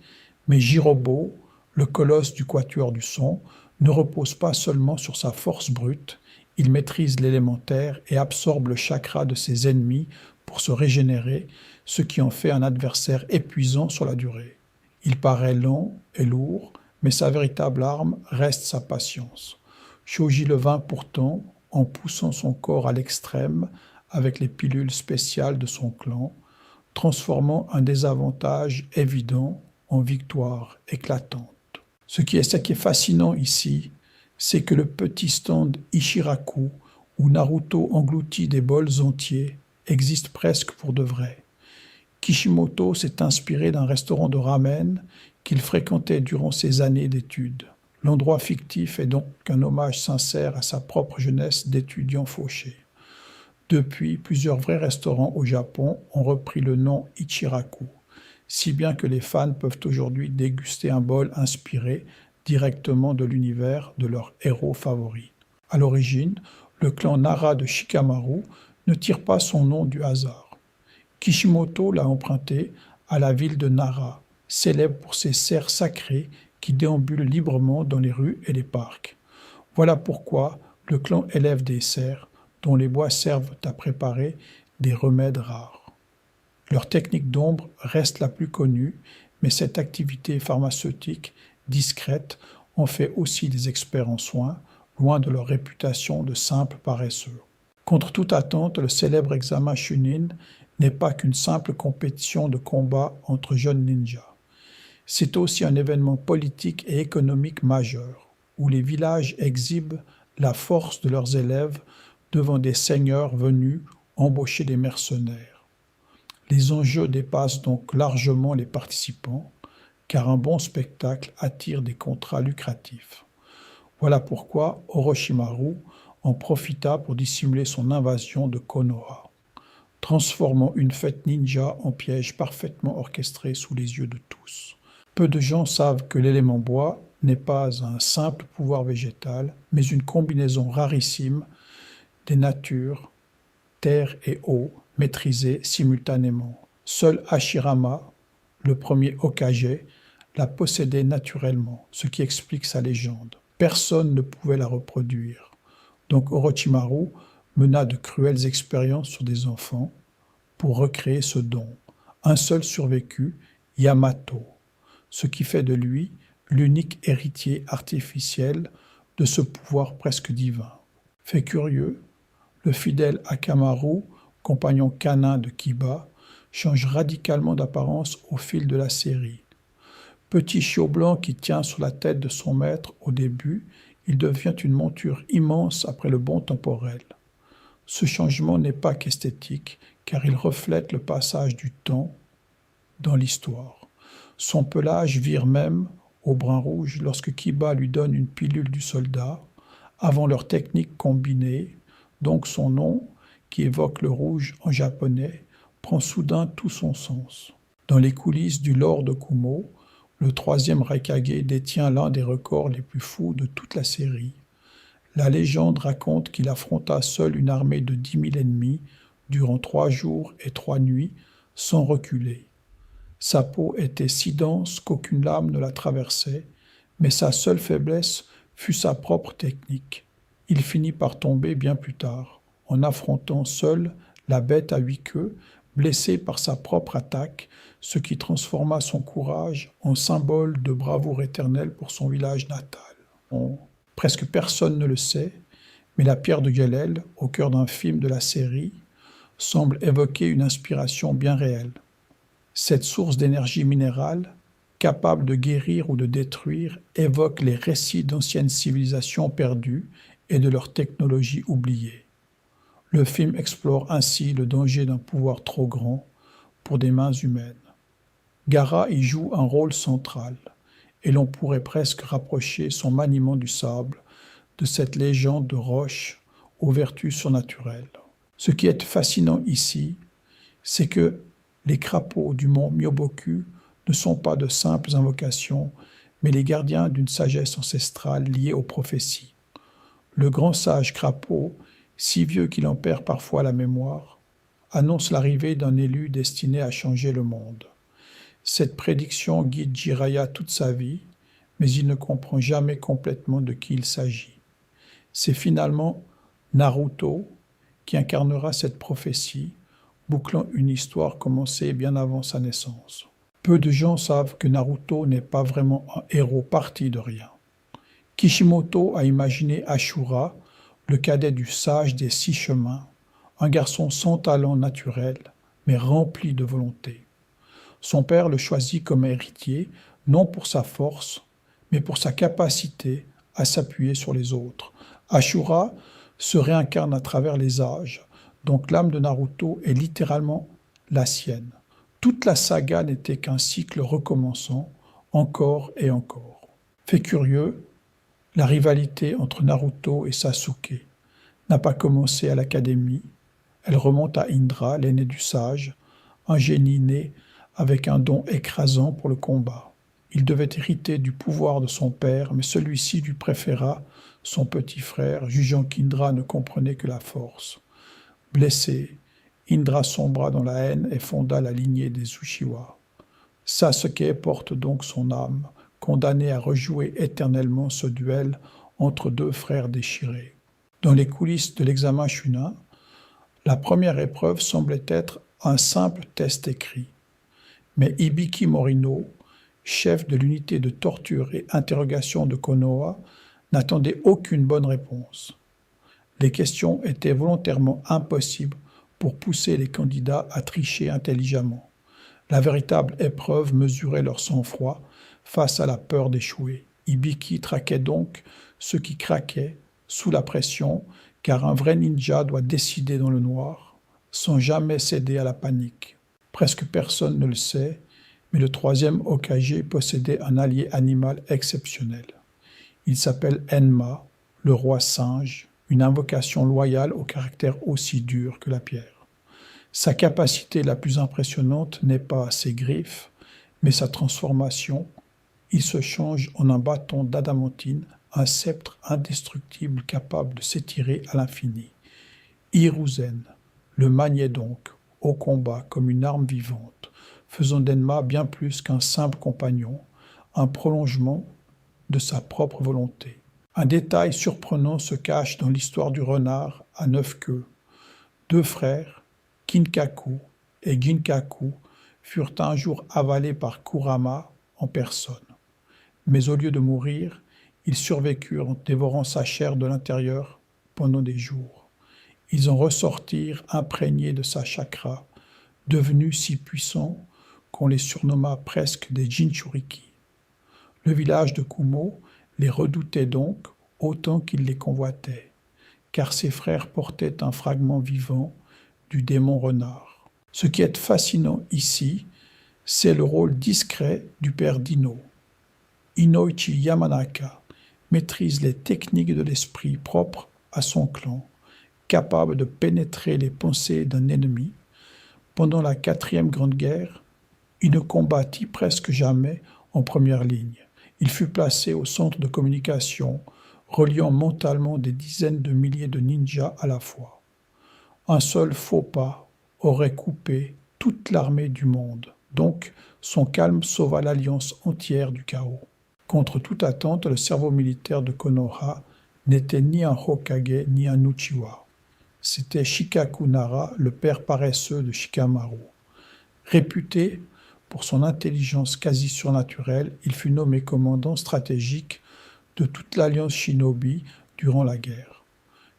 mais Jirobo, le colosse du quatuor du son, ne repose pas seulement sur sa force brute, il maîtrise l'élémentaire et absorbe le chakra de ses ennemis pour se régénérer, ce qui en fait un adversaire épuisant sur la durée. Il paraît lent et lourd, mais sa véritable arme reste sa patience. Shoji le vainc pourtant en poussant son corps à l'extrême avec les pilules spéciales de son clan, transformant un désavantage évident en victoire éclatante. Ce qui est fascinant ici, c'est que le petit stand Ichiraku, où Naruto engloutit des bols entiers, existe presque pour de vrai. Kishimoto s'est inspiré d'un restaurant de ramen qu'il fréquentait durant ses années d'études. L'endroit fictif est donc un hommage sincère à sa propre jeunesse d'étudiant fauché. Depuis, plusieurs vrais restaurants au Japon ont repris le nom Ichiraku. si bien que les fans peuvent aujourd'hui déguster un bol inspiré directement de l'univers de leur héros favori. À l'origine, le clan Nara de Shikamaru ne tire pas son nom du hasard. Kishimoto l'a emprunté à la ville de Nara, célèbre pour ses cerfs sacrés qui déambulent librement dans les rues et les parcs. Voilà pourquoi le clan élève des cerfs dont les bois servent à préparer des remèdes rares. Leur technique d'ombre reste la plus connue, mais cette activité pharmaceutique discrète en fait aussi des experts en soins, loin de leur réputation de simples paresseux. Contre toute attente, le célèbre examen Chunin n'est pas qu'une simple compétition de combat entre jeunes ninjas. C'est aussi un événement politique et économique majeur, où les villages exhibent la force de leurs élèves devant des seigneurs venus embaucher des mercenaires. Les enjeux dépassent donc largement les participants, car un bon spectacle attire des contrats lucratifs. Voilà pourquoi Orochimaru en profita pour dissimuler son invasion de Konoha, transformant une fête ninja en piège parfaitement orchestré sous les yeux de tous. Peu de gens savent que l'élément bois n'est pas un simple pouvoir végétal, mais une combinaison rarissime des natures, terre et eau, maîtrisées simultanément. Seul Hashirama, le premier Hokage, la possédait naturellement, ce qui explique sa légende. Personne ne pouvait la reproduire. Donc Orochimaru mena de cruelles expériences sur des enfants pour recréer ce don. Un seul survécut, Yamato, ce qui fait de lui l'unique héritier artificiel de ce pouvoir presque divin. Fait curieux, le fidèle Akamaru, compagnon canin de Kiba, change radicalement d'apparence au fil de la série. Petit chiot blanc qui tient sur la tête de son maître au début, il devient une monture immense après le bond temporel. Ce changement n'est pas qu'esthétique, car il reflète le passage du temps dans l'histoire. Son pelage vire même au brun rouge lorsque Kiba lui donne une pilule du soldat, avant leur technique combinée, donc son nom, qui évoque le rouge en japonais, prend soudain tout son sens. Dans les coulisses du Lord Kumo, le troisième Raikage détient l'un des records les plus fous de toute la série. La légende raconte qu'il affronta seul une armée de 10 000 ennemis durant 3 jours et 3 nuits, sans reculer. Sa peau était si dense qu'aucune lame ne la traversait, mais sa seule faiblesse fut sa propre technique. Il finit par tomber bien plus tard, en affrontant seul la bête à 8 queues, blessé par sa propre attaque, ce qui transforma son courage en symbole de bravoure éternelle pour son village natal. Presque personne ne le sait, mais la pierre de Yelel, au cœur d'un film de la série, semble évoquer une inspiration bien réelle. Cette source d'énergie minérale, capable de guérir ou de détruire, évoque les récits d'anciennes civilisations perdues et de leur technologie oubliée. Le film explore ainsi le danger d'un pouvoir trop grand pour des mains humaines. Gaara y joue un rôle central, et l'on pourrait presque rapprocher son maniement du sable de cette légende de roche aux vertus surnaturelles. Ce qui est fascinant ici, c'est que les crapauds du mont Myoboku ne sont pas de simples invocations, mais les gardiens d'une sagesse ancestrale liée aux prophéties. Le grand sage crapaud, si vieux qu'il en perd parfois la mémoire, annonce l'arrivée d'un élu destiné à changer le monde. Cette prédiction guide Jiraiya toute sa vie, mais il ne comprend jamais complètement de qui il s'agit. C'est finalement Naruto qui incarnera cette prophétie, bouclant une histoire commencée bien avant sa naissance. Peu de gens savent que Naruto n'est pas vraiment un héros parti de rien. Kishimoto a imaginé Ashura, le cadet du sage des 6 chemins, un garçon sans talent naturel, mais rempli de volonté. Son père le choisit comme héritier, non pour sa force, mais pour sa capacité à s'appuyer sur les autres. Ashura se réincarne à travers les âges, donc l'âme de Naruto est littéralement la sienne. Toute la saga n'était qu'un cycle recommençant, encore et encore. Fait curieux, la rivalité entre Naruto et Sasuke n'a pas commencé à l'académie, elle remonte à Indra, l'aîné du sage, un génie né avec un don écrasant pour le combat. Il devait hériter du pouvoir de son père, mais celui-ci lui préféra son petit frère, jugeant qu'Indra ne comprenait que la force. Blessé, Indra sombra dans la haine et fonda la lignée des Uchiwa. Sasuke porte donc son âme, condamné à rejouer éternellement ce duel entre deux frères déchirés. Dans les coulisses de l'examen Chunin, la première épreuve semblait être un simple test écrit. Mais Hibiki Morino, chef de l'unité de torture et interrogation de Konoha, n'attendait aucune bonne réponse. Les questions étaient volontairement impossibles pour pousser les candidats à tricher intelligemment. La véritable épreuve mesurait leur sang-froid face à la peur d'échouer. Hibiki traquait donc ceux qui craquaient sous la pression, car un vrai ninja doit décider dans le noir, sans jamais céder à la panique. Presque personne ne le sait, mais le troisième Hokage possédait un allié animal exceptionnel. Il s'appelle Enma, le roi singe, une invocation loyale au caractère aussi dur que la pierre. Sa capacité la plus impressionnante n'est pas ses griffes, mais sa transformation. Il se change en un bâton d'adamantine, un sceptre indestructible capable de s'étirer à l'infini. Hiruzen le maniait donc au combat comme une arme vivante, faisant d'Enma bien plus qu'un simple compagnon, un prolongement de sa propre volonté. Un détail surprenant se cache dans l'histoire du renard à 9 queues. Deux frères, Kinkaku et Ginkaku, furent un jour avalés par Kurama en personne. Mais au lieu de mourir, ils survécurent en dévorant sa chair de l'intérieur pendant des jours. Ils en ressortirent imprégnés de sa chakra, devenus si puissants qu'on les surnomma presque des Jinchuriki. Le village de Kumo les redoutait donc autant qu'il les convoitait, car ses frères portaient un fragment vivant du démon renard. Ce qui est fascinant ici, c'est le rôle discret du père d'Ino. Inoichi Yamanaka maîtrise les techniques de l'esprit propres à son clan, capable de pénétrer les pensées d'un ennemi. Pendant la 4e Grande Guerre, il ne combattit presque jamais en première ligne. Il fut placé au centre de communication, reliant mentalement des dizaines de milliers de ninjas à la fois. Un seul faux pas aurait coupé toute l'armée du monde, donc son calme sauva l'alliance entière du chaos. Contre toute attente, le cerveau militaire de Konoha n'était ni un Hokage ni un Uchiwa. C'était Shikaku Nara, le père paresseux de Shikamaru. Réputé pour son intelligence quasi surnaturelle, il fut nommé commandant stratégique de toute l'alliance shinobi durant la guerre.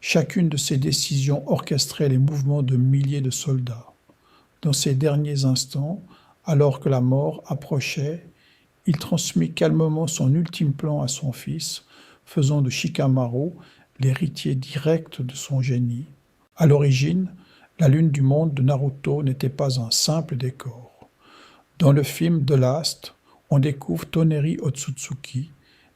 Chacune de ses décisions orchestrait les mouvements de milliers de soldats. Dans ces derniers instants, alors que la mort approchait, il transmit calmement son ultime plan à son fils, faisant de Shikamaru l'héritier direct de son génie. À l'origine, la lune du monde de Naruto n'était pas un simple décor. Dans le film The Last, on découvre Toneri Otsutsuki,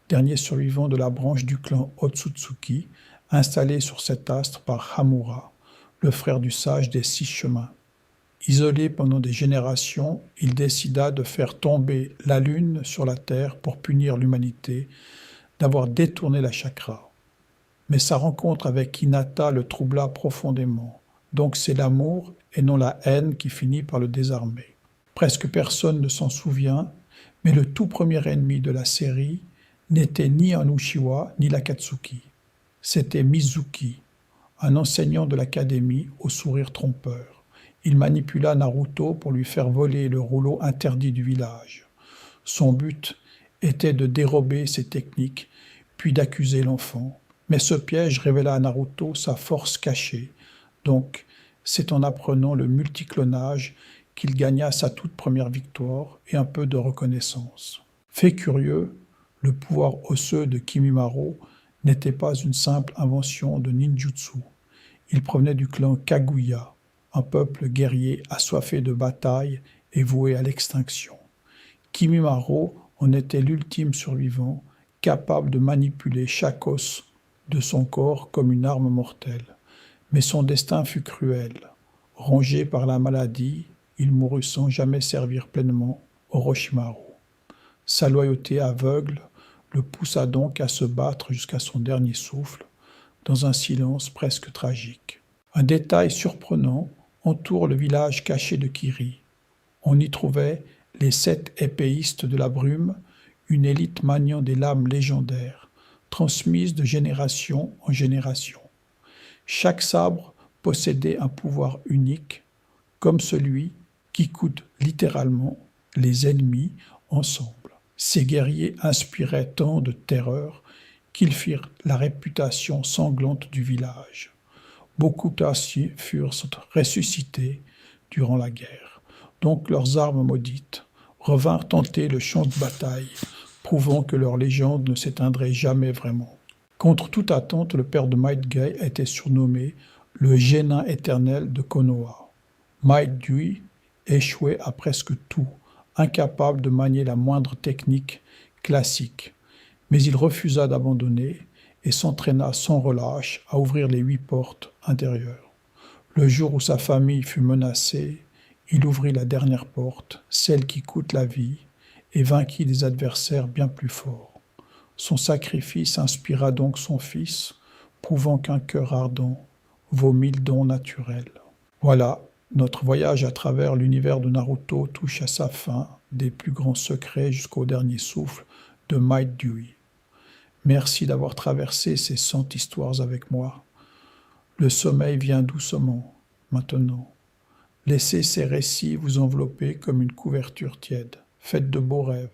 dernier survivant de la branche du clan Otsutsuki, installé sur cet astre par Hamura, le frère du sage des 6 chemins. Isolé pendant des générations, il décida de faire tomber la lune sur la terre pour punir l'humanité d'avoir détourné la chakra. Mais sa rencontre avec Hinata le troubla profondément. Donc c'est l'amour et non la haine qui finit par le désarmer. Presque personne ne s'en souvient, mais le tout premier ennemi de la série n'était ni un Uchiwa ni l'Akatsuki. C'était Mizuki, un enseignant de l'académie au sourire trompeur. Il manipula Naruto pour lui faire voler le rouleau interdit du village. Son but était de dérober ses techniques, puis d'accuser l'enfant. Mais ce piège révéla à Naruto sa force cachée. Donc, c'est en apprenant le multiclonage qu'il gagna sa toute première victoire et un peu de reconnaissance. Fait curieux, le pouvoir osseux de Kimimaro n'était pas une simple invention de ninjutsu. Il provenait du clan Kaguya, un peuple guerrier assoiffé de bataille et voué à l'extinction. Kimimaro en était l'ultime survivant, capable de manipuler chaque os de son corps comme une arme mortelle. Mais son destin fut cruel. Rongé par la maladie, il mourut sans jamais servir pleinement Orochimaru. Sa loyauté aveugle le poussa donc à se battre jusqu'à son dernier souffle, dans un silence presque tragique. Un détail surprenant entoure le village caché de Kiri. On y trouvait les 7 épéistes de la brume, une élite maniant des lames légendaires, transmises de génération en génération. Chaque sabre possédait un pouvoir unique, comme celui qui coud littéralement les ennemis ensemble. Ces guerriers inspiraient tant de terreur qu'ils firent la réputation sanglante du village. Beaucoup d'aciers furent ressuscités durant la guerre. Donc leurs armes maudites revinrent tenter le champ de bataille, prouvant que leur légende ne s'éteindrait jamais vraiment. Contre toute attente, le père de Might Guy était surnommé le Génin éternel de Konoha. Might Dewey échouait à presque tout, incapable de manier la moindre technique classique. Mais il refusa d'abandonner et s'entraîna sans relâche à ouvrir les 8 portes intérieures. Le jour où sa famille fut menacée, il ouvrit la dernière porte, celle qui coûte la vie, et vainquit des adversaires bien plus forts. Son sacrifice inspira donc son fils, prouvant qu'un cœur ardent vaut 1000 dons naturels. Voilà, notre voyage à travers l'univers de Naruto touche à sa fin, des plus grands secrets jusqu'au dernier souffle de Might Dewey. Merci d'avoir traversé ces 100 histoires avec moi. Le sommeil vient doucement, maintenant. Laissez ces récits vous envelopper comme une couverture tiède. Faites de beaux rêves.